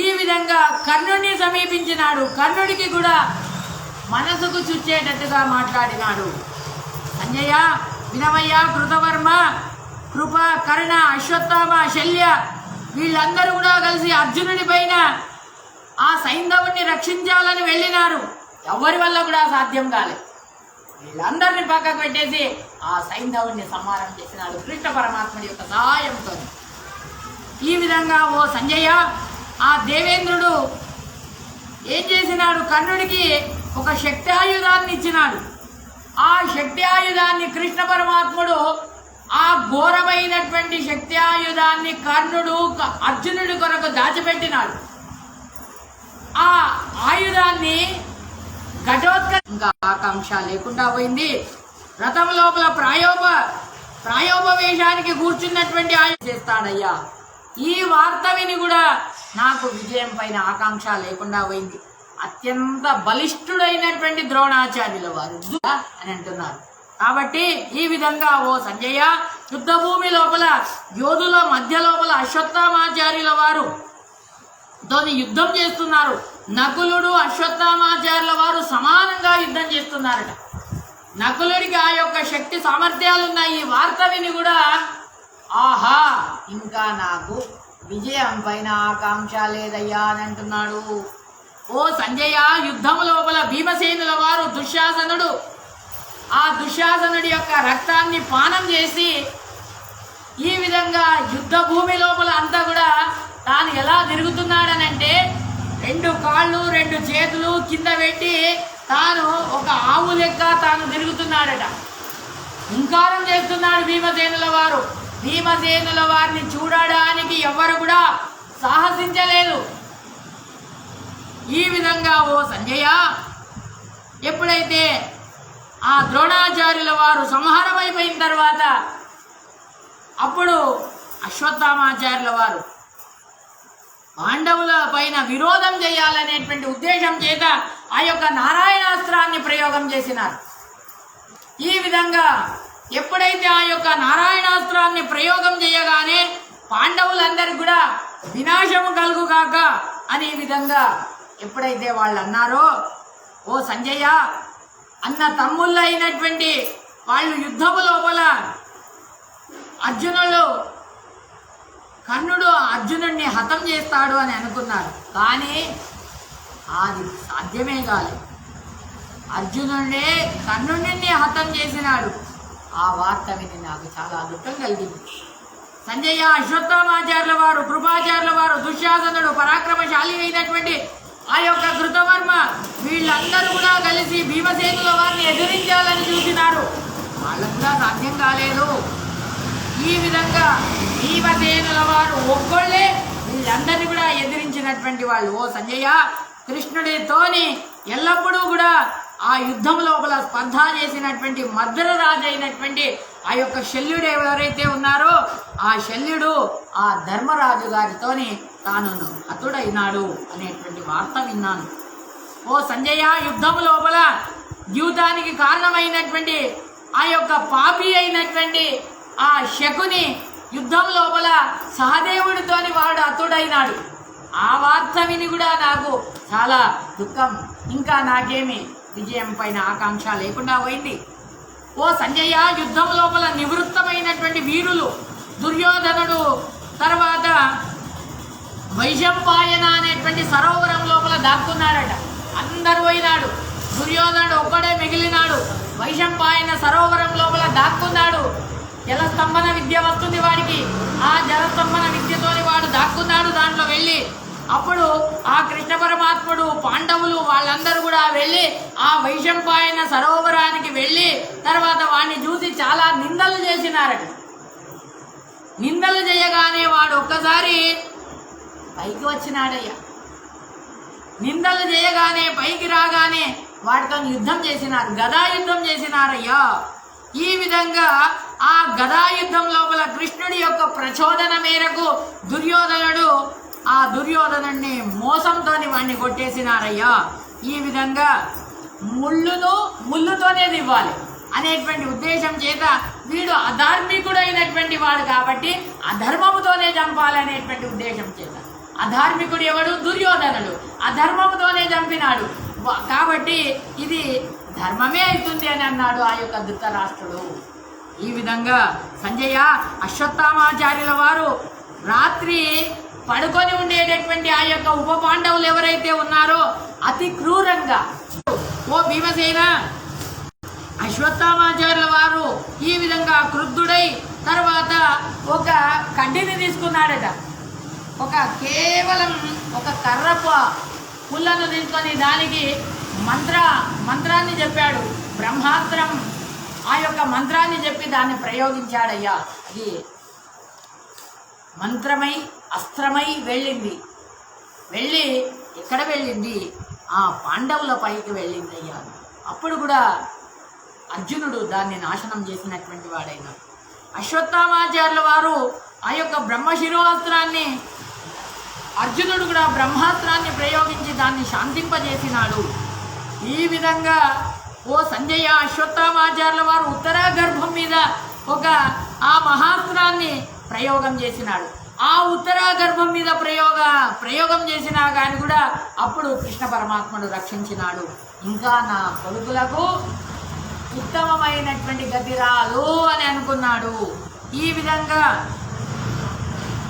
S1: ఈ విధంగా కర్ణుడిని సమీపించినాడు. కర్ణుడికి కూడా మనసుకు చుచ్చేటట్టుగా మాట్లాడినాడు. సంజయ వినమయ్య, కృతవర్మ, కృప, కర్ణ, అశ్వత్థామ, శల్య వీళ్ళందరూ కూడా కలిసి అర్జునుడి పైన ఆ సైంధవుణ్ణి రక్షించాలని వెళ్ళినారు. ఎవరి వల్ల కూడా సాధ్యం కాలేదు. వీళ్ళందరినీ పక్కకు పెట్టేసి ఆ సైంధవుణ్ణి సంహారం చేసినాడు కృష్ణ పరమాత్ముడి యొక్క సహాయంతో. ఈ విధంగా ఓ సంజయ, ఆ దేవేంద్రుడు ఏం చేసినాడు, కర్ణుడికి ఒక శక్తి ఆయుధాన్ని ఇచ్చినాడు. ఆ శక్తి ఆయుధాన్ని కృష్ణ పరమాత్ముడు ఆ ఘోరమైనటువంటి శక్తి ఆయుధాన్ని కర్ణుడు అర్జునుడి కొరకు దాచిపెట్టినాడు. ఆ ఆయుధాన్ని ఇంకా ఆకాంక్ష లేకుండా పోయింది. రథం లోపల ప్రాయోపవేశానికి కూర్చున్నటువంటి ఆయుధం చేస్తాడయ్యా. ఈ వార్త విని కూడా నాకు విజయం పైన ఆకాంక్ష లేకుండా పోయింది. అత్యంత బలిష్ఠుడైనటువంటి ద్రోణాచార్యుల వారు అని అంటున్నారు. కాబట్టి ఈ విధంగా ఓ సంజయ, యుద్ధ భూమి లోపల యోధుల మధ్య లోపల అశ్వత్థామాచార్యుల వారు తోని యుద్ధం చేస్తున్నారు. నకులుడు అశ్వత్థామాచార్యుల వారు సమానంగా యుద్ధం చేస్తున్నారట. నకులుడికి ఆ యొక్క శక్తి సామర్థ్యాలు ఉన్నాయి. ఈ వార్త విని కూడా ఆహా, ఇంకా నాకు విజయం పైన ఆకాంక్ష లేదయ్యా అని అంటున్నాడు. ఓ సంజయ, యుద్ధం లోపల భీమసేనుల వారు దుశ్శాసనుడు ఆ దుశ్శాసనుడి యొక్క రక్తాన్ని పానం చేసి ఈ విధంగా యుద్ధ భూమి లోపల అంతా కూడా తాను ఎలా తిరుగుతున్నాడనంటే 2 కాళ్ళు 2 చేతులు కింద పెట్టి తాను ఒక ఆవు లెక్క తాను తిరుగుతున్నాడట. హుంకారం చేస్తున్నాడు భీమసేనుల వారు. భీమసేనుల వారిని చూడడానికి ఎవరు కూడా సాహసించలేదు. ఈ విధంగా ఓ సంజయ, ఎప్పుడైతే ఆ ద్రోణాచార్యుల వారు సంహారం అయిపోయిన తర్వాత అప్పుడు అశ్వత్థామాచార్యుల వారు పాండవుల పైన విరోధం చేయాలనేటువంటి ఉద్దేశం చేత ఆ యొక్క నారాయణాస్త్రాన్ని ప్రయోగం చేసినారు. ఈ విధంగా ఎప్పుడైతే ఆ యొక్క నారాయణాస్త్రాన్ని ప్రయోగం చేయగానే పాండవులందరికీ కూడా వినాశము కలుగుగాక అనే విధంగా ఎప్పుడైతే వాళ్ళు అన్నారో, ఓ సంజయ, అన్న తమ్ముళ్ళు అయినటువంటి వాళ్ళు యుద్ధము లోపల కర్ణుడు అర్జునుడిని హతం చేస్తాడు అని అనుకున్నారు. కానీ అది సాధ్యమే కాలేదు. అర్జునుడినే కర్ణుడిని హతం చేసినాడు. ఆ వార్త విని నాకు చాలా దుఃఖం కలిగింది. సంజయ, అశ్వత్థామాచార్యుల వారు, కృపాచార్యుల వారు, దుశ్శాసనుడు, పరాక్రమశాలి అయినటువంటి ఆ యొక్క కృతవర్మ వీళ్ళందరూ కూడా కలిసి భీమసేనుల వారిని ఎదిరించాలని చూసినారు. వాళ్ళకు కూడా సాధ్యం కాలేదు. ఈ విధంగా భీమసేనుల వారు ఒక్కళ్ళే వీళ్ళందరినీ కూడా ఎదిరించినటువంటి వాళ్ళు. ఓ సంజయ, కృష్ణుడితోని ఎల్లప్పుడూ కూడా ఆ యుద్ధం లోపల స్పర్ధ చేసినటువంటి మద్రరాజు అయినటువంటి ఆ యొక్క శల్యుడు ఎవరైతే ఉన్నారో ఆ శల్యుడు ఆ ధర్మరాజు గారితోని తాను హతుడైనాడు అనేటువంటి వార్త విన్నాను. ఓ సంజయ, యుద్ధం లోపల జీవితానికి కారణమైనటువంటి ఆ యొక్క పాపి అయినటువంటి ఆ శకుని యుద్ధం లోపల సహదేవుడితోని వాడు హతుడైనాడు. ఆ వార్త విని కూడా నాకు చాలా దుఃఖం, ఇంకా నాకేమి విజయం పైన ఆకాంక్ష లేకుండా పోయింది. ఓ సంజయ, యుద్ధం లోపల నివృత్తమైనటువంటి వీరులు దుర్యోధనుడు, తర్వాత వైశంపాయన అనేటువంటి సరోవరం లోపల దాక్కున్నాడట. అందరూ పోయినాడు. దుర్యోధనుడు ఒక్కడే మిగిలినాడు. వైశంపాయన సరోవరం లోపల దాక్కున్నాడు. జలస్తంభన విద్య వస్తుంది వాడికి. ఆ జలస్తంభన విద్యతోని వాడు దాక్కున్నాడు. దాంట్లో వెళ్ళి అప్పుడు ఆ కృష్ణ పరమాత్ముడు, పాండవులు వాళ్ళందరూ కూడా వెళ్ళి ఆ వైశంపాయన సరోవరానికి వెళ్ళి తర్వాత వాడిని చూసి చాలా నిందలు చేసినారట. నిందలు చేయగానే వాడు ఒక్కసారి పైకి వచ్చినాడయ్యా. నిందలు చేయగానే పైకి రాగానే వాడితో యుద్ధం చేసినారు, గదా యుద్ధం చేసినారయ్యా. ఈ విధంగా ఆ గదాయుద్ధం లోపల కృష్ణుడి యొక్క ప్రచోదన మేరకు దుర్యోధనుడు ఆ దుర్యోధనుడిని మోసంతోని వాడిని కొట్టేసినారయ్యా. ఈ విధంగా ముళ్ళుతోనే ఇవ్వాలి అనేటువంటి ఉద్దేశం చేత వీడు అధార్మికుడైనటువంటి వాడు కాబట్టి అధర్మముతోనే చంపాలనేటువంటి ఉద్దేశం చేత అధార్మికుడు ఎవడు? దుర్యోధనుడు. అధర్మముతోనే చంపినాడు కాబట్టి ఇది ధర్మమే అవుతుంది అని అన్నాడు ఆ యొక్క ధృతరాష్ట్రుడు. ఈ విధంగా సంజయ అశ్వత్థామాచార్యుల వారు రాత్రి పడుకొని ఉండేటటువంటి ఆ యొక్క ఉప పాండవులు ఎవరైతే ఉన్నారో అతి క్రూరంగా, ఓ భీమసేన, అశ్వత్థామాచార్యుల వారు ఈ విధంగా క్రుద్ధుడై తర్వాత ఒక కడ్డీని తీసుకున్నాడట. కేవలం ఒక కర్ర పుల్లను తీసుకొని దానికి మంత్రాన్ని చెప్పాడు. బ్రహ్మాస్త్రం ఆ యొక్క మంత్రాన్ని చెప్పి దాన్ని ప్రయోగించాడయ్యా. అది మంత్రమై అస్త్రమై వెళ్ళి ఎక్కడ వెళ్ళింది? ఆ పాండవుల పైకి వెళ్ళింది అయ్యా. అప్పుడు కూడా అర్జునుడు దాన్ని నాశనం చేసినటువంటి వాడైనా అశ్వత్థామాచార్యుల వారు ఆ యొక్క బ్రహ్మశిరోస్త్రాన్ని అర్జునుడు కూడా బ్రహ్మాస్త్రాన్ని ప్రయోగించి దాన్ని శాంతింపజేసినాడు. ఈ విధంగా ఓ సంజయ అశ్వత్థామాచార్యుల వారు ఉత్తరా గర్భం మీద ఆ మహాస్త్రాన్ని ప్రయోగం చేసినాడు. ఆ ఉత్తరా గర్భం మీద ప్రయోగం చేసినా కానీ కూడా అప్పుడు కృష్ణ పరమాత్ముడు రక్షించినాడు. ఇంకా నా కొడుకులకు ఉత్తమమైనటువంటి గతి రాదు అని అనుకున్నాడు. ఈ విధంగా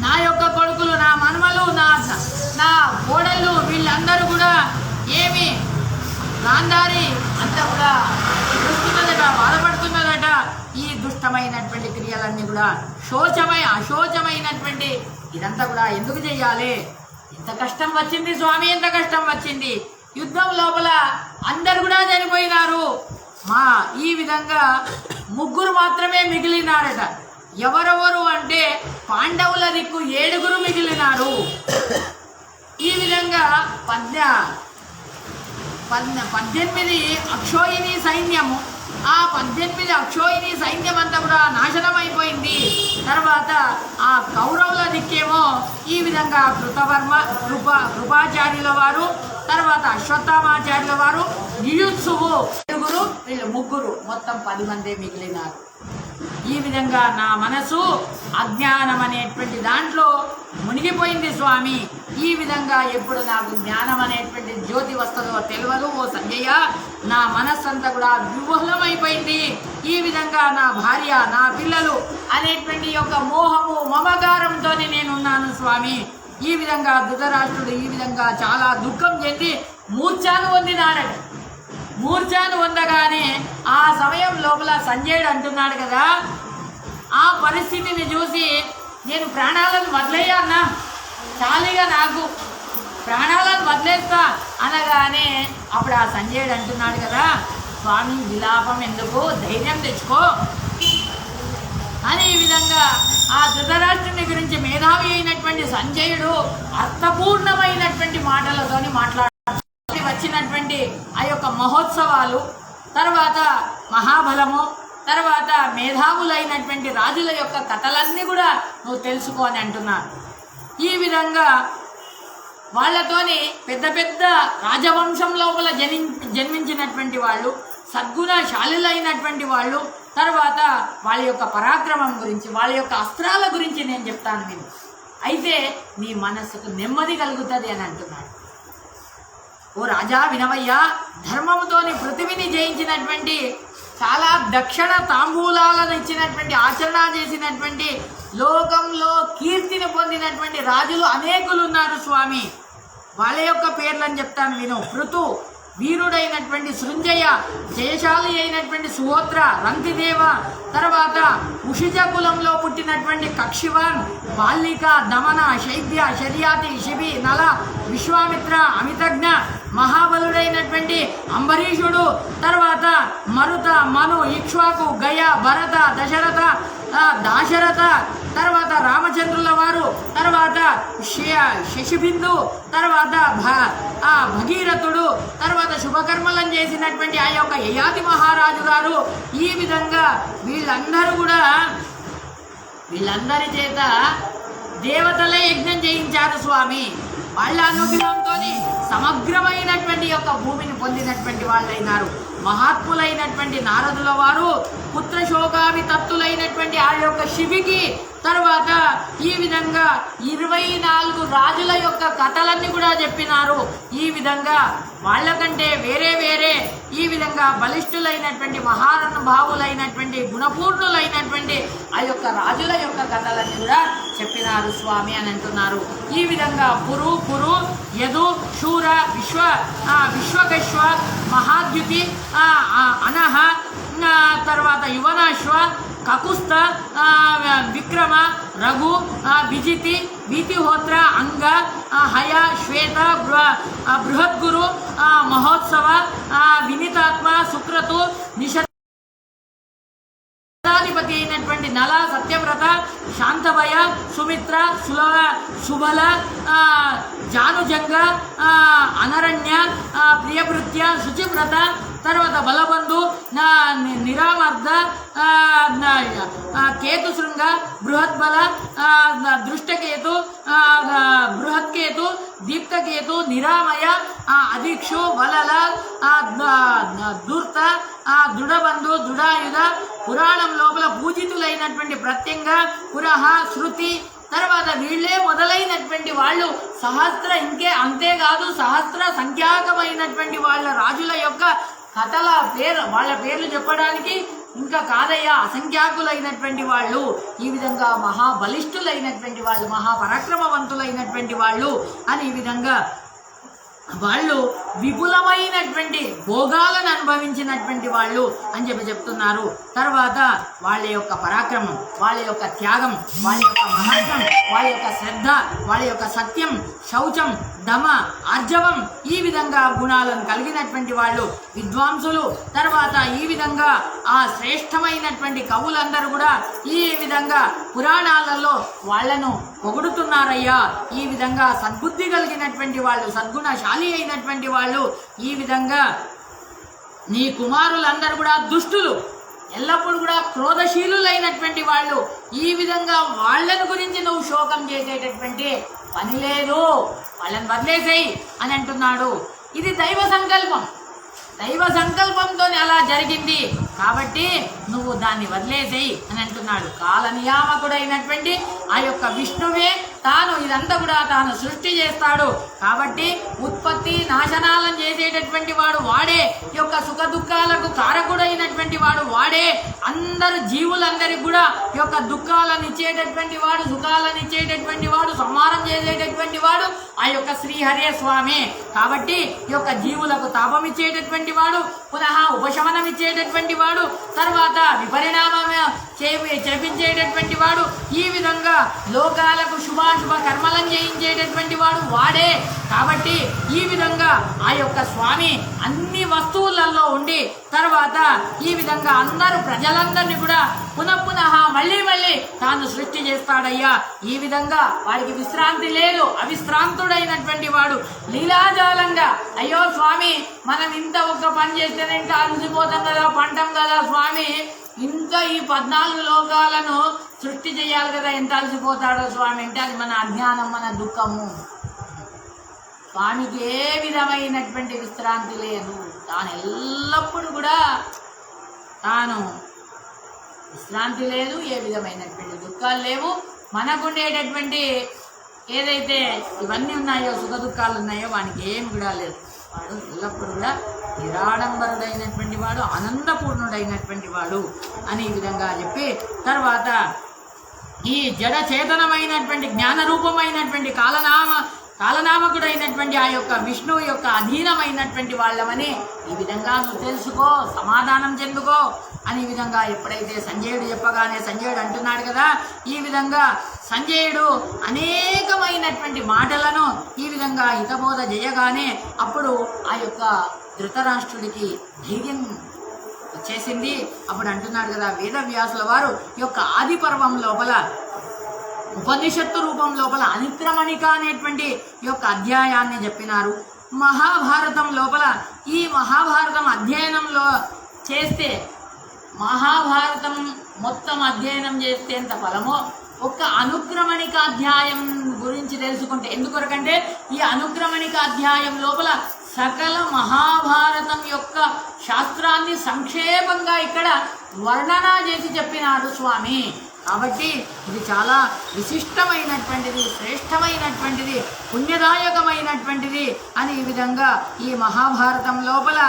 S1: నా యొక్క కొడుకులు, నా మనుమలు, నా కోడళ్ళు వీళ్ళందరూ కూడా ఏమి గాంధారి అంతా కూడా చూస్తున్నదట, బాధపడుతున్నదట. ఈ దుష్టమైనటువంటి క్రియలన్నీ కూడా అశోచమైనటువంటి ఇదంతా కూడా ఎందుకు చెయ్యాలి? ఎంత కష్టం వచ్చింది స్వామి, ఎంత కష్టం వచ్చింది. యుద్ధం లోపల అందరు కూడా చనిపోయినారు. ఈ విధంగా 3 మాత్రమే మిగిలినారట. ఎవరెవరు అంటే పాండవుల దిక్కు 7 మిగిలినారు. ఈ విధంగా 18 అక్షోహిణి సైన్యము, ఆ 18 అక్షోహిణి సైన్యం అంతా కూడా నాశనం అయిపోయింది. తర్వాత ఆ కౌరవుల దిక్కేమో ఈ విధంగా కృపాచార్యుల వారు, తర్వాత అశ్వత్థామాచార్యుల వారు, యుయుత్సువు 7, వీళ్ళు 3, మొత్తం 10 మందే మిగిలినారు. ఈ విధంగా నా మనసు అజ్ఞానం అనేటువంటి దాంట్లో మునిగిపోయింది స్వామి. ఈ విధంగా ఎప్పుడు నాకు జ్ఞానం అనేటువంటి జ్యోతి వస్తుందో తెలియదు ఓ సంజయ. నా మనస్సు అంతా కూడా విహ్వలమైపోయింది. ఈ విధంగా నా భార్య, నా పిల్లలు అనేటువంటి యొక్క మోహము మమకారంతో నేనున్నాను స్వామి. ఈ విధంగా ధృతరాష్ట్రుడు ఈ విధంగా చాలా దుఃఖం చెంది మూర్ఛాను పొందినాడట. మూర్ఛాను పొందగానే ఆ సమయం లోపల సంజయుడు అంటున్నాడు కదా, ఆ పరిస్థితిని చూసి నేను ప్రాణాలను వదిలేయన్నా, చాలీగా నాకు ప్రాణాలను వదిలేస్తా అనగానే అప్పుడు ఆ సంజయుడు అంటున్నాడు కదా, స్వామి విలాపం ఎందుకు, ధైర్యం తెచ్చుకో అని. ఈ విధంగా ఆ ధృతరాష్ట్రుని గురించి మేధావి అయినటువంటి సంజయుడు అర్థపూర్ణమైనటువంటి మాటలతోని వచ్చినటువంటి ఆ యొక్క మహోత్సవాలు, తర్వాత మహాబలము, తర్వాత మేధావులైనటువంటి రాజుల యొక్క కథలన్నీ కూడా నువ్వు తెలుసుకో అని అంటున్నాను. ఈ విధంగా వాళ్ళతోని పెద్ద పెద్ద రాజవంశం లోపల జన్మించినటువంటి వాళ్ళు, సద్గుణశాలులైనటువంటి వాళ్ళు, తర్వాత వాళ్ళ యొక్క పరాక్రమం గురించి, వాళ్ళ యొక్క అస్త్రాల గురించి నేను చెప్తాను నేను. అయితే నీ మనస్సుకు నెమ్మది కలుగుతుంది అని అంటున్నాడు. ఓ రాజా వినవయ్యా, ధర్మముతోని పృథివిని జయించినటువంటి, చాలా దక్షిణ తాంబూలాలను ఇచ్చినటువంటి, ఆచరణ చేసినటువంటి, లోకంలో కీర్తిని పొందినటువంటి రాజులు అనేకులు ఉన్నారు స్వామి. వాళ్ళ యొక్క పేర్లను చెప్తాను విను. పృథు, వీరుడైనటువంటి సృంజయ, జయశాలి అయినటువంటి సుహోత్ర, రంతిదేవ, తర్వాత ఉషిజ కులంలో పుట్టినటువంటి కక్షివాన్, బాల్లిక, దమన, శైద్య, శర్యాతి, శిబి, నల, విశ్వామిత్ర, అమితజ్ఞ, మహాబలుడైనటువంటి అంబరీషుడు, తర్వాత మరుత, మను, ఇక్ష్వాకు, గయ, భరత, దశరథ, దాశరథ, తర్వాత రామచంద్రుల వారు, తర్వాత శశిబిందు, తర్వాత భగీరథుడు, తర్వాత శుభకర్మలను చేసినటువంటి ఆ యొక్క యయాతి మహారాజు గారు ఈ విధంగా వీళ్ళందరి చేత దేవతలే యజ్ఞం చేయించారు స్వామి. వాళ్ళ అనుగ్రహంతో సమగ్రమైనటువంటి యొక్క భూమిని పొందినటువంటి వాళ్ళైనారు. మహాత్ములైనటువంటి నారదుల వారు పుత్రశోకావి తత్తులైనటువంటి ఆ యొక్క శిబికి తర్వాత ఈ విధంగా 24 రాజుల యొక్క కథలన్నీ కూడా చెప్పినారు. ఈ విధంగా వాళ్ళకంటే వేరే ఈ విధంగా బలిష్ఠులైనటువంటి మహానుభావులైనటువంటి గుణపూర్ణులైనటువంటి ఆ యొక్క రాజుల యొక్క కథలన్నీ కూడా చెప్పినారు స్వామి అని అంటున్నారు. ఈ విధంగా పురు యదు శూర విశ్వకశ్వ మహాద్యుతి అనహ తర్వాత యువనాశ్వ కకుస్థ విక్రమ రఘు విజితి వీతిహోత్ర అంగ హయ శ్వేత బృహద్గురు మహోత్సవ వినితాత్మ సుక్రతు నిషాధిపతి అయినటువంటి నల సత్యవ్రత శాంతభయ సుమిత్ర సుబల జానుజంగ అనరణ్య ప్రియభృత్య శుచివ్రత తర్వాత బలబంధు నిరామర్ద కేతుశృంగ బృహద్బల దృష్టకేతు బృహత్కేతు దీప్తకేతు నిరామయ అధీక్షు బలల ధూర్త దృఢబంధు దృఢాయుధ పురాణం లోపల పూజితులైనటువంటి ప్రత్యంగ పురహ శృతి తర్వాత వీళ్ళే మొదలైనటువంటి వాళ్ళు అంతేకాదు సహస్ర సంఖ్యాకమైనటువంటి వాళ్ళ రాజుల యొక్క కథల వాళ్ళ పేర్లు చెప్పడానికి ఇంకా కాదయ్యా, అసంఖ్యాకులైనటువంటి వాళ్ళు. ఈ విధంగా మహాబలిష్ఠులైనటువంటి వాళ్ళు, మహాపరాక్రమవంతులైనటువంటి వాళ్ళు అని ఈ విధంగా వాళ్ళు విపులమైనటువంటి భోగాలను అనుభవించినటువంటి వాళ్ళు అని చెప్తున్నారు. తర్వాత వాళ్ళ యొక్క పరాక్రమం, వాళ్ళ యొక్క త్యాగం, వాళ్ళ యొక్క మహత్వం, వాళ్ళ యొక్క శ్రద్ధ, వాళ్ళ యొక్క సత్యం, శౌచం, దమ, ఆర్జవం ఈ విధంగా గుణాలను కలిగినటువంటి వాళ్ళు విద్వాంసులు. తర్వాత ఈ విధంగా ఆ శ్రేష్టమైనటువంటి కవులందరూ కూడా ఈ విధంగా పురాణాలలో వాళ్లను పొగుడుతున్నారయ్యా. ఈ విధంగా సద్బుద్ధి కలిగినటువంటి వాళ్ళు, సద్గుణశాలి అయినటువంటి వాళ్ళు, ఈ విధంగా నీ కుమారులందరూ కూడా దుష్టులు, ఎల్లప్పుడూ కూడా క్రోధశీలులైనటువంటి వాళ్ళు. ఈ విధంగా వాళ్ళని గురించి నువ్వు శోకం చేసేటటువంటి పని లేదు, వాళ్ళని వదిలేసేయి అని అంటున్నాడు. ఇది దైవ సంకల్పం, దైవ సంకల్పంతోనే అలా జరిగింది కాబట్టి నువ్వు దాన్ని వదిలేసేయి అని అంటున్నాడు. కాలనియామకుడైనటువంటి ఆ యొక్క విష్ణువే తాను ఇదంతా కూడా తాను సృష్టి చేస్తాడు కాబట్టి ఉత్పత్తి నాశనాలను చేసేటటువంటి వాడు వాడే, ఈ యొక్క సుఖ దుఃఖాలకు కారకుడైనటువంటి వాడు వాడే, అందరు జీవులందరికీ కూడా ఈ యొక్క దుఃఖాలను ఇచ్చేటటువంటి వాడు, సుఖాలను ఇచ్చేటటువంటి వాడు, సంహారం చేసేటటువంటి వాడు ఆ యొక్క శ్రీహరే స్వామి. కాబట్టి ఈ యొక్క జీవులకు తాపం ఇచ్చేటటువంటి వాడు, పునః ఉపశమనం ఇచ్చేటటువంటి వాడు, తర్వాత విపరిణామం చేపించేటటువంటి వాడు, ఈ విధంగా లోకాలకు శుభాశుభ కర్మలను చేయించేటటువంటి వాడు వాడే. కాబట్టి ఈ విధంగా ఆ యొక్క స్వామి అన్ని వస్తువులలో ఉండి తర్వాత ఈ విధంగా అందరూ ప్రజలందరినీ కూడా పునః మళ్ళీ తాను సృష్టి చేస్తాడయ్యా. ఈ విధంగా వాడికి విశ్రాంతి లేదు, అవిశ్రాంతుడైనటువంటి వాడు లీలాజాలంగా. అయ్యో స్వామి, మనం ఇంత ఒక్క పని చేస్తేనే ఇంకా అలసిపోతాం కదా, పంటాం కదా స్వామి, ఇంకా ఈ 14 లోకాలను సృష్టి చేయాలి కదా, ఎంత అలసిపోతాడో స్వామి అంటే అది మన అజ్ఞానం, మన దుఃఖము. స్వామికి ఏ విధమైనటువంటి విశ్రాంతి లేదు, తాను ఎల్లప్పుడూ కూడా తాను విశ్రాంతి లేదు, ఏ విధమైనటువంటి దుఃఖాలు లేవు. మనకుండేటటువంటి ఏదైతే ఇవన్నీ ఉన్నాయో, సుఖ దుఃఖాలు ఉన్నాయో, వానికి ఏమి కూడా లేదు. వాడు ఎల్లప్పుడూ కూడా నిరాడంబరుడైనటువంటి వాడు, ఆనందపూర్ణుడైనటువంటి వాడు అని ఈ విధంగా చెప్పి తర్వాత ఈ జడ చేతనమైనటువంటి జ్ఞానరూపమైనటువంటి కాలనామకుడైనటువంటి ఆ యొక్క విష్ణువు యొక్క అధీనమైనటువంటి వాళ్ళమని ఈ విధంగా నువ్వు తెలుసుకో, సమాధానం చెందుకో అని ఈ విధంగా ఎప్పుడైతే సంజయుడు చెప్పగానే సంజయుడు అంటున్నాడు కదా, ఈ విధంగా సంజయుడు అనేకమైనటువంటి మాటలను ఈ విధంగా హితబోధ చేయగానే అప్పుడు ఆ యొక్క ధృతరాష్ట్రుడికి ధైర్యం వచ్చేసింది. అప్పుడు అంటున్నాడు కదా, వేదవ్యాసుల వారు ఈ యొక్క ఆది పర్వం లోపల ఉపనిషత్తు రూపం లోపల అనిత్రమణిక అనేటువంటి ఈ యొక్క అధ్యాయాన్ని చెప్పినారు. మహాభారతం లోపల ఈ మహాభారతం అధ్యయనంలో చేస్తే, మహాభారతం మొత్తం అధ్యయనం చేస్తే ఎంత ఫలమో ఒక్క అనుక్రమణిక అధ్యాయం గురించి తెలుసుకుంటే, ఎందుకొరకంటే ఈ అనుక్రమణిక అధ్యాయం లోపల సకల మహాభారతం యొక్క శాస్త్రాన్ని సంక్షేపంగా ఇక్కడ వర్ణన చేసి చెప్పినారు స్వామి. కాబట్టి ఇది చాలా విశిష్టమైనటువంటిది, శ్రేష్టమైనటువంటిది, పుణ్యదాయకమైనటువంటిది అని ఈ విధంగా ఈ మహాభారతం లోపల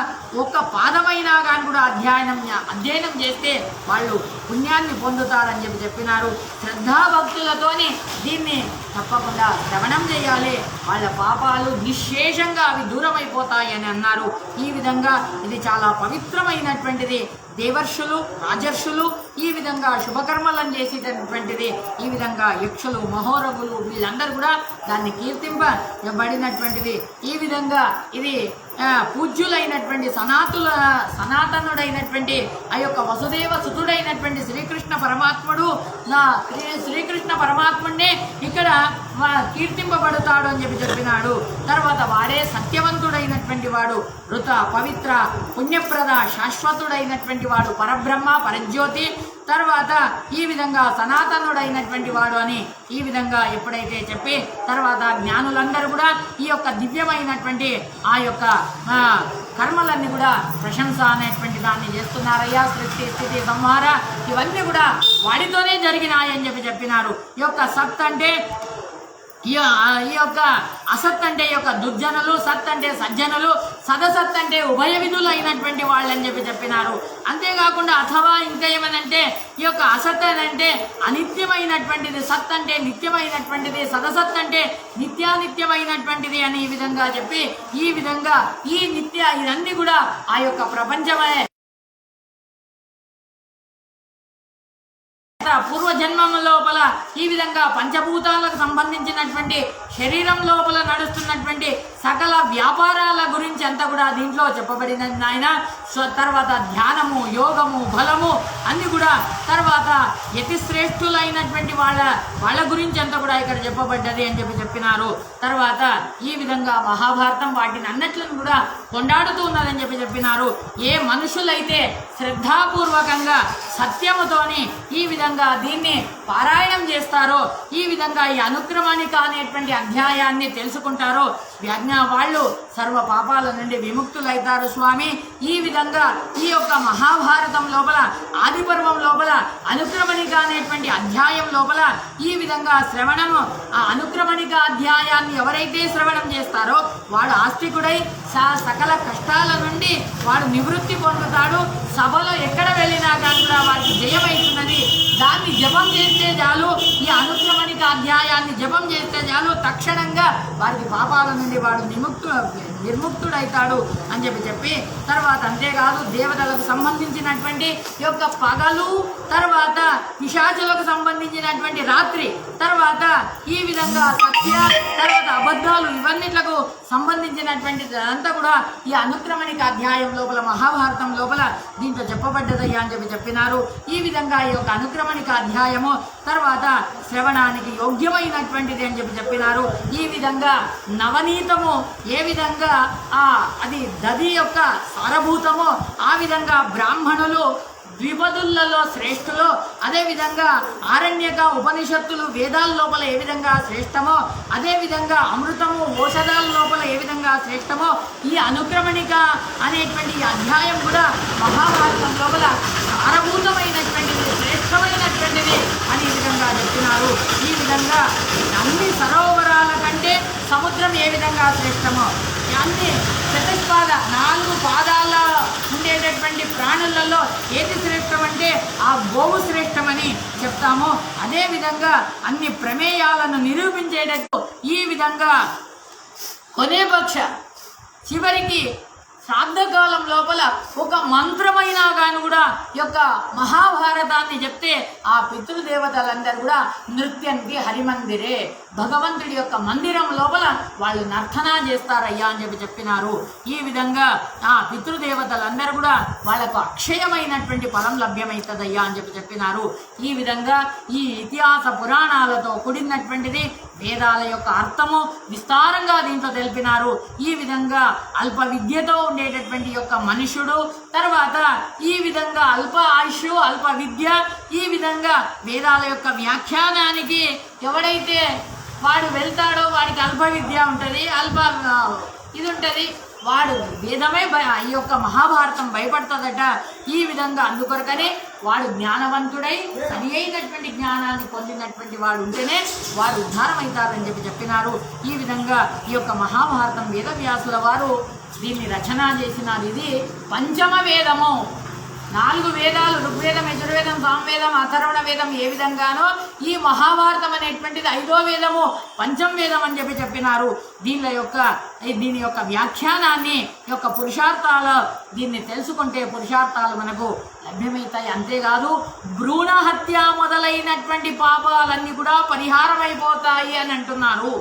S1: ఒక్క పాదమైనా కానీ కూడా అధ్యయనం చేస్తే వాళ్ళు పుణ్యాన్ని పొందుతారని చెప్పినారు. శ్రద్ధాభక్తులతోని దీన్ని తప్పకుండా శ్రవణం చేయాలి, వాళ్ళ పాపాలు నిశ్శేషంగా అవి దూరమైపోతాయని అన్నారు. ఈ విధంగా ఇది చాలా పవిత్రమైనటువంటిది. దేవర్షులు, రాజర్షులు ఈ విధంగా శుభకర్మలను చేసేటటువంటిది. ఈ విధంగా యక్షులు, మహోరగులు వీళ్ళందరూ కూడా దాన్ని కీర్తింపబడినటువంటిది. ఈ విధంగా ఇది పూజ్యులైనటువంటి సనాతనుడైనటువంటి ఆ యొక్క వసుదేవ సుతుడైనటువంటి శ్రీకృష్ణ పరమాత్ముడినే ఇక్కడ కీర్తింపబడతాడు అని చెప్పినాడు. తర్వాత వాడే సత్యవంతుడైనటువంటి వాడు, ఋత, పవిత్ర, పుణ్యప్రద, శాశ్వతుడైనటువంటి వాడు, పరబ్రహ్మ, పరజ్యోతి, తర్వాత ఈ విధంగా సనాతనుడైనటువంటి వాడు అని ఈ విధంగా ఎప్పుడైతే చెప్పి తర్వాత జ్ఞానులందరూ కూడా ఈ యొక్క దివ్యమైనటువంటి ఆ యొక్క కర్మలన్నీ కూడా ప్రశంస అనేటువంటి దాన్ని చేస్తున్నారయ్యా. సృష్టి, స్థితి, సంహార ఇవన్నీ కూడా వాడితోనే జరిగినాయని చెప్పినారు. ఈ యొక్క సత్ అంటే ఈ యొక్క అసత్ అంటే ఈ యొక్క దుర్జనులు, సత్ అంటే సజ్జనులు, సదసత్ అంటే ఉభయ విధులు అయినటువంటి వాళ్ళని చెప్పినారు. అంతేకాకుండా అథవా ఇంకా ఏమనంటే ఈ యొక్క అసత్ అంటే అనిత్యమైనటువంటిది, సత్ అంటే నిత్యమైనటువంటిది, సదసత్ అంటే నిత్యానిత్యమైనటువంటిది అని ఈ విధంగా చెప్పి ఈ విధంగా ఈ నిత్య ఇవన్నీ కూడా ఆ యొక్క ప్రపంచమే పూర్వజన్మం లోపల ఈ విధంగా పంచభూతాలకు సంబంధించినటువంటి శరీరం లోపల నడుస్తున్నటువంటి సకల వ్యాపారాల గురించి అంతా కూడా దీంట్లో చెప్పబడినది నాయన. తర్వాత ధ్యానము, యోగము, బలము అన్ని కూడా తర్వాత యతిశ్రేష్ఠులైనటువంటి వాళ్ళ గురించి అంతా కూడా ఇక్కడ చెప్పబడ్డది అని చెప్పినారు. తర్వాత ఈ విధంగా మహాభారతం వాటిని అన్నిట్లను కూడా కొண்டாడుతూ ఉన్నదని చెప్పినారు. ఏ మనుషులైతే శ్రద్ధాపూర్వకంగా సత్యముతోని ఈ విధంగా దీన్ని పారాయణం చేస్తారో, ఈ విధంగా ఈ అనుక్రమణిక అనేటువంటి అధ్యాయాన్ని తెలుసుకుంటారో వాళ్ళు సర్వ పాపాల నుండి విముక్తులైతారు స్వామి. ఈ విధంగా ఈ యొక్క మహాభారతం లోపల ఆది పర్వం లోపల అనుక్రమణిక అనేటువంటి అధ్యాయం లోపల ఈ విధంగా శ్రవణము, ఆ అనుక్రమణిక అధ్యాయాన్ని ఎవరైతే శ్రవణం చేస్తారో వాడు ఆస్తికుడై సకల కష్టాల నుండి వాడు నివృత్తి పొందుతాడు. సభలో ఎక్కడ వెళ్ళినా కానీ కూడా వారికి జయమవుతున్నది. దాన్ని జపం చేస్తే చాలు, ఈ అనుక్రమణిక అధ్యాయాన్ని జపం చేస్తే చాలు, తక్షణంగా వారికి పాపాల నుండి వాడు నిర్ముక్తుడైతాడు అని చెప్పి తర్వాత అంతేకాదు దేవతలకు సంబంధించినటువంటి యొక్క పగలు, తర్వాత పిశాచులకు సంబంధించినటువంటి రాత్రి, తర్వాత ఈ విధంగా సత్య, తర్వాత అబద్ధాలు ఇవన్నిట్లకు సంబంధించినటువంటి అంతా కూడా ఈ అనుక్రమణిక అధ్యాయం లోపల మహాభారతం లోపల దీంట్లో చెప్పబడ్డదయ్యా అని చెప్పినారు. ఈ విధంగా ఈ యొక్క అనుక్రమణిక అధ్యాయము తర్వాత శ్రవణానికి యోగ్యమైనటువంటిది అని చెప్పినారు. ఈ విధంగా నవనీతము ఏ విధంగా అది దది యొక్క సారభూతమో ఆ విధంగా బ్రాహ్మణులు ద్విపదులలో శ్రేష్ఠులు, అదేవిధంగా ఆరణ్యక ఉపనిషత్తులు వేదాల లోపల ఏ విధంగా శ్రేష్టమో అదేవిధంగా అమృతము ఔషధాల లోపల ఏ విధంగా శ్రేష్టమో ఈ అనుక్రమణిక అనేటువంటి అధ్యాయం కూడా మహాభారతం లోపల సారభూతమైనటువంటిది, శ్రేష్టమైనటువంటిది అని ఈ విధంగా చెప్తున్నారు. ఈ విధంగా అన్ని సరోవరాల కంటే సముద్రం ఏ విధంగా శ్రేష్టమో, అన్ని చతుష్పాద 4 పాదాల ఉండేటటువంటి ప్రాణులలో ఏది శ్రేష్టం అంటే ఆ గోవు శ్రేష్టమని చెప్తాము. అదేవిధంగా అన్ని ప్రమేయాలను నిరూపించేటట్టు ఈ విధంగా కొనే పక్ష చివరికి శ్రాద్ధకాలం లోపల ఒక మంత్రమైనా కానీ కూడా ఈ యొక్క మహాభారతాన్ని చెప్తే ఆ పితృదేవతలందరూ కూడా నృత్యంతి హరిమందిరే, భగవంతుడి యొక్క మందిరం లోపల వాళ్ళు నర్తన చేస్తారయ్యా అని చెప్పినారు. ఈ విధంగా ఆ పితృదేవతలందరూ కూడా వాళ్ళకు అక్షయమైనటువంటి ఫలం లభ్యమవుతుందయ్యా అని చెప్పినారు. ఈ విధంగా ఈ ఇతిహాస పురాణాలతో కూడినటువంటిది వేదాల యొక్క అర్థము విస్తారంగా దీంట్లో తెలిపినారు. ఈ విధంగా అల్ప విద్యతో ఉండేటటువంటి యొక్క మనుషుడు, తర్వాత ఈ విధంగా అల్ప ఆయుష్, అల్ప విద్య, ఈ విధంగా వేదాల యొక్క వ్యాఖ్యానానికి ఎవడైతే వాడు వెళ్తాడో వాడికి అల్ప విద్య ఉంటుంది, అల్ప ఇది ఉంటుంది, వాడు వేదమే ఈ యొక్క మహాభారతం భయపడుతుందట. ఈ విధంగా అందుకొరకనే వాడు జ్ఞానవంతుడై సరి అయినటువంటి జ్ఞానాన్ని పొందినటువంటి వాడు ఉంటేనే వాడు ఉద్ధారం అవుతారని చెప్పినారు. ఈ విధంగా ఈ యొక్క మహాభారతం వేదవ్యాసుల వారు దీన్ని రచన చేసినారు. ఇది పంచమ వేదము. 4 వేదాలు, ఋగ్వేదం, యజుర్వేదం, సామవేదం, అథర్వణ వేదం ఏ విధంగానో ఈ మహాభారతం అనేటువంటిది 5వ వేదము, పంచమ వేదం అని చెప్పినారు. దీని యొక్క వ్యాఖ్యానాన్ని యొక్క పురుషార్థాలు దీన్ని తెలుసుకుంటే పురుషార్థాలు మనకు లభ్యమవుతాయి. అంతేకాదు భ్రూణ హత్య మొదలైనటువంటి పాపాలన్నీ కూడా పరిహారమైపోతాయి అని అంటున్నారు.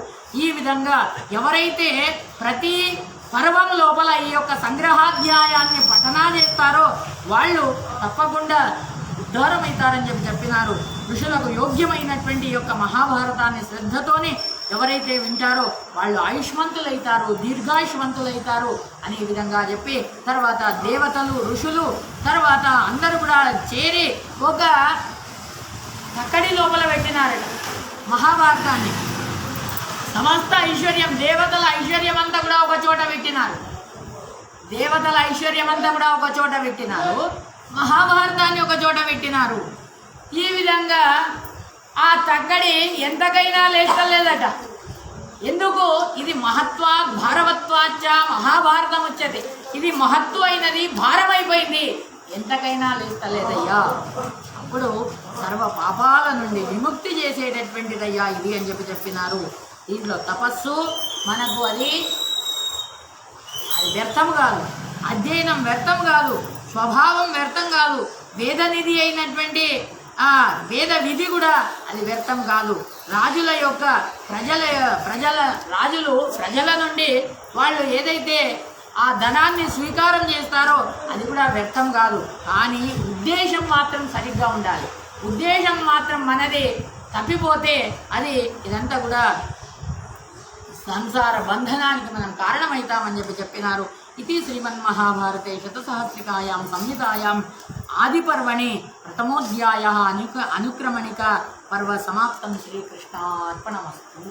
S1: ఈ విధంగా ఎవరైతే ప్రతి పర్వం లోపల ఈ యొక్క సంగ్రహాధ్యాయాన్ని పఠనా చేస్తారో వాళ్ళు తప్పకుండా ఉద్ధారమవుతారని చెప్పినారు. ఋషులకు యోగ్యమైనటువంటి ఈ యొక్క మహాభారతాన్ని శ్రద్ధతోనే ఎవరైతే వింటారో వాళ్ళు ఆయుష్మంతులైతారు, దీర్ఘాయుష్మంతులైతారు అనే విధంగా చెప్పి తర్వాత దేవతలు, ఋషులు, తర్వాత అందరూ కూడా చేరి ఒక కక్కడి లోపల పెట్టినారట మహాభారతాన్ని. సమస్త ఐశ్వర్యం, దేవతల ఐశ్వర్యం అంతా కూడా ఒక చోట పెట్టినారు. దేవతల ఐశ్వర్యం అంతా కూడా ఒక చోట పెట్టినారు, మహాభారతాన్ని ఒక చోట పెట్టినారు. ఈ విధంగా ఆ తక్కడి ఎంతకైనా లేస్తలేదట. ఎందుకు? ఇది మహత్వా భారవత్వాచ మహాభారతం వచ్చేది. ఇది మహత్వ అయినది, భారమైపోయింది, ఎంతకైనా లేస్తలేదయ్యా. అప్పుడు సర్వ పాపాల నుండి విముక్తి చేసేటటువంటిదయ్యా ఇది అని చెప్పినారు. దీంట్లో తపస్సు మనకు అది వ్యర్థం కాదు, అధ్యయనం వ్యర్థం కాదు, స్వభావం వ్యర్థం కాదు, వేదనిధి అయినటువంటి ఆ వేద విధి కూడా అది వ్యర్థం కాదు. రాజుల యొక్క రాజులు ప్రజల నుండి వాళ్ళు ఏదైతే ఆ ధనాన్ని స్వీకారం చేస్తారో అది కూడా వ్యర్థం కాదు. కానీ ఉద్దేశం మాత్రం సరిగ్గా ఉండాలి. ఉద్దేశం మాత్రం మనది తప్పిపోతే అది ఇదంతా కూడా సంసార బంధనానికి మనం కారణమవుతామని చెప్పినారు. ఇది శ్రీమన్మహాభారతే శతసహస్రికాయాం సంహితాయాం ఆదిపర్వణి ప్రథమోధ్యాయ అనుక్రమణిక పర్వ సమాప్తం. శ్రీకృష్ణార్పణమస్తు.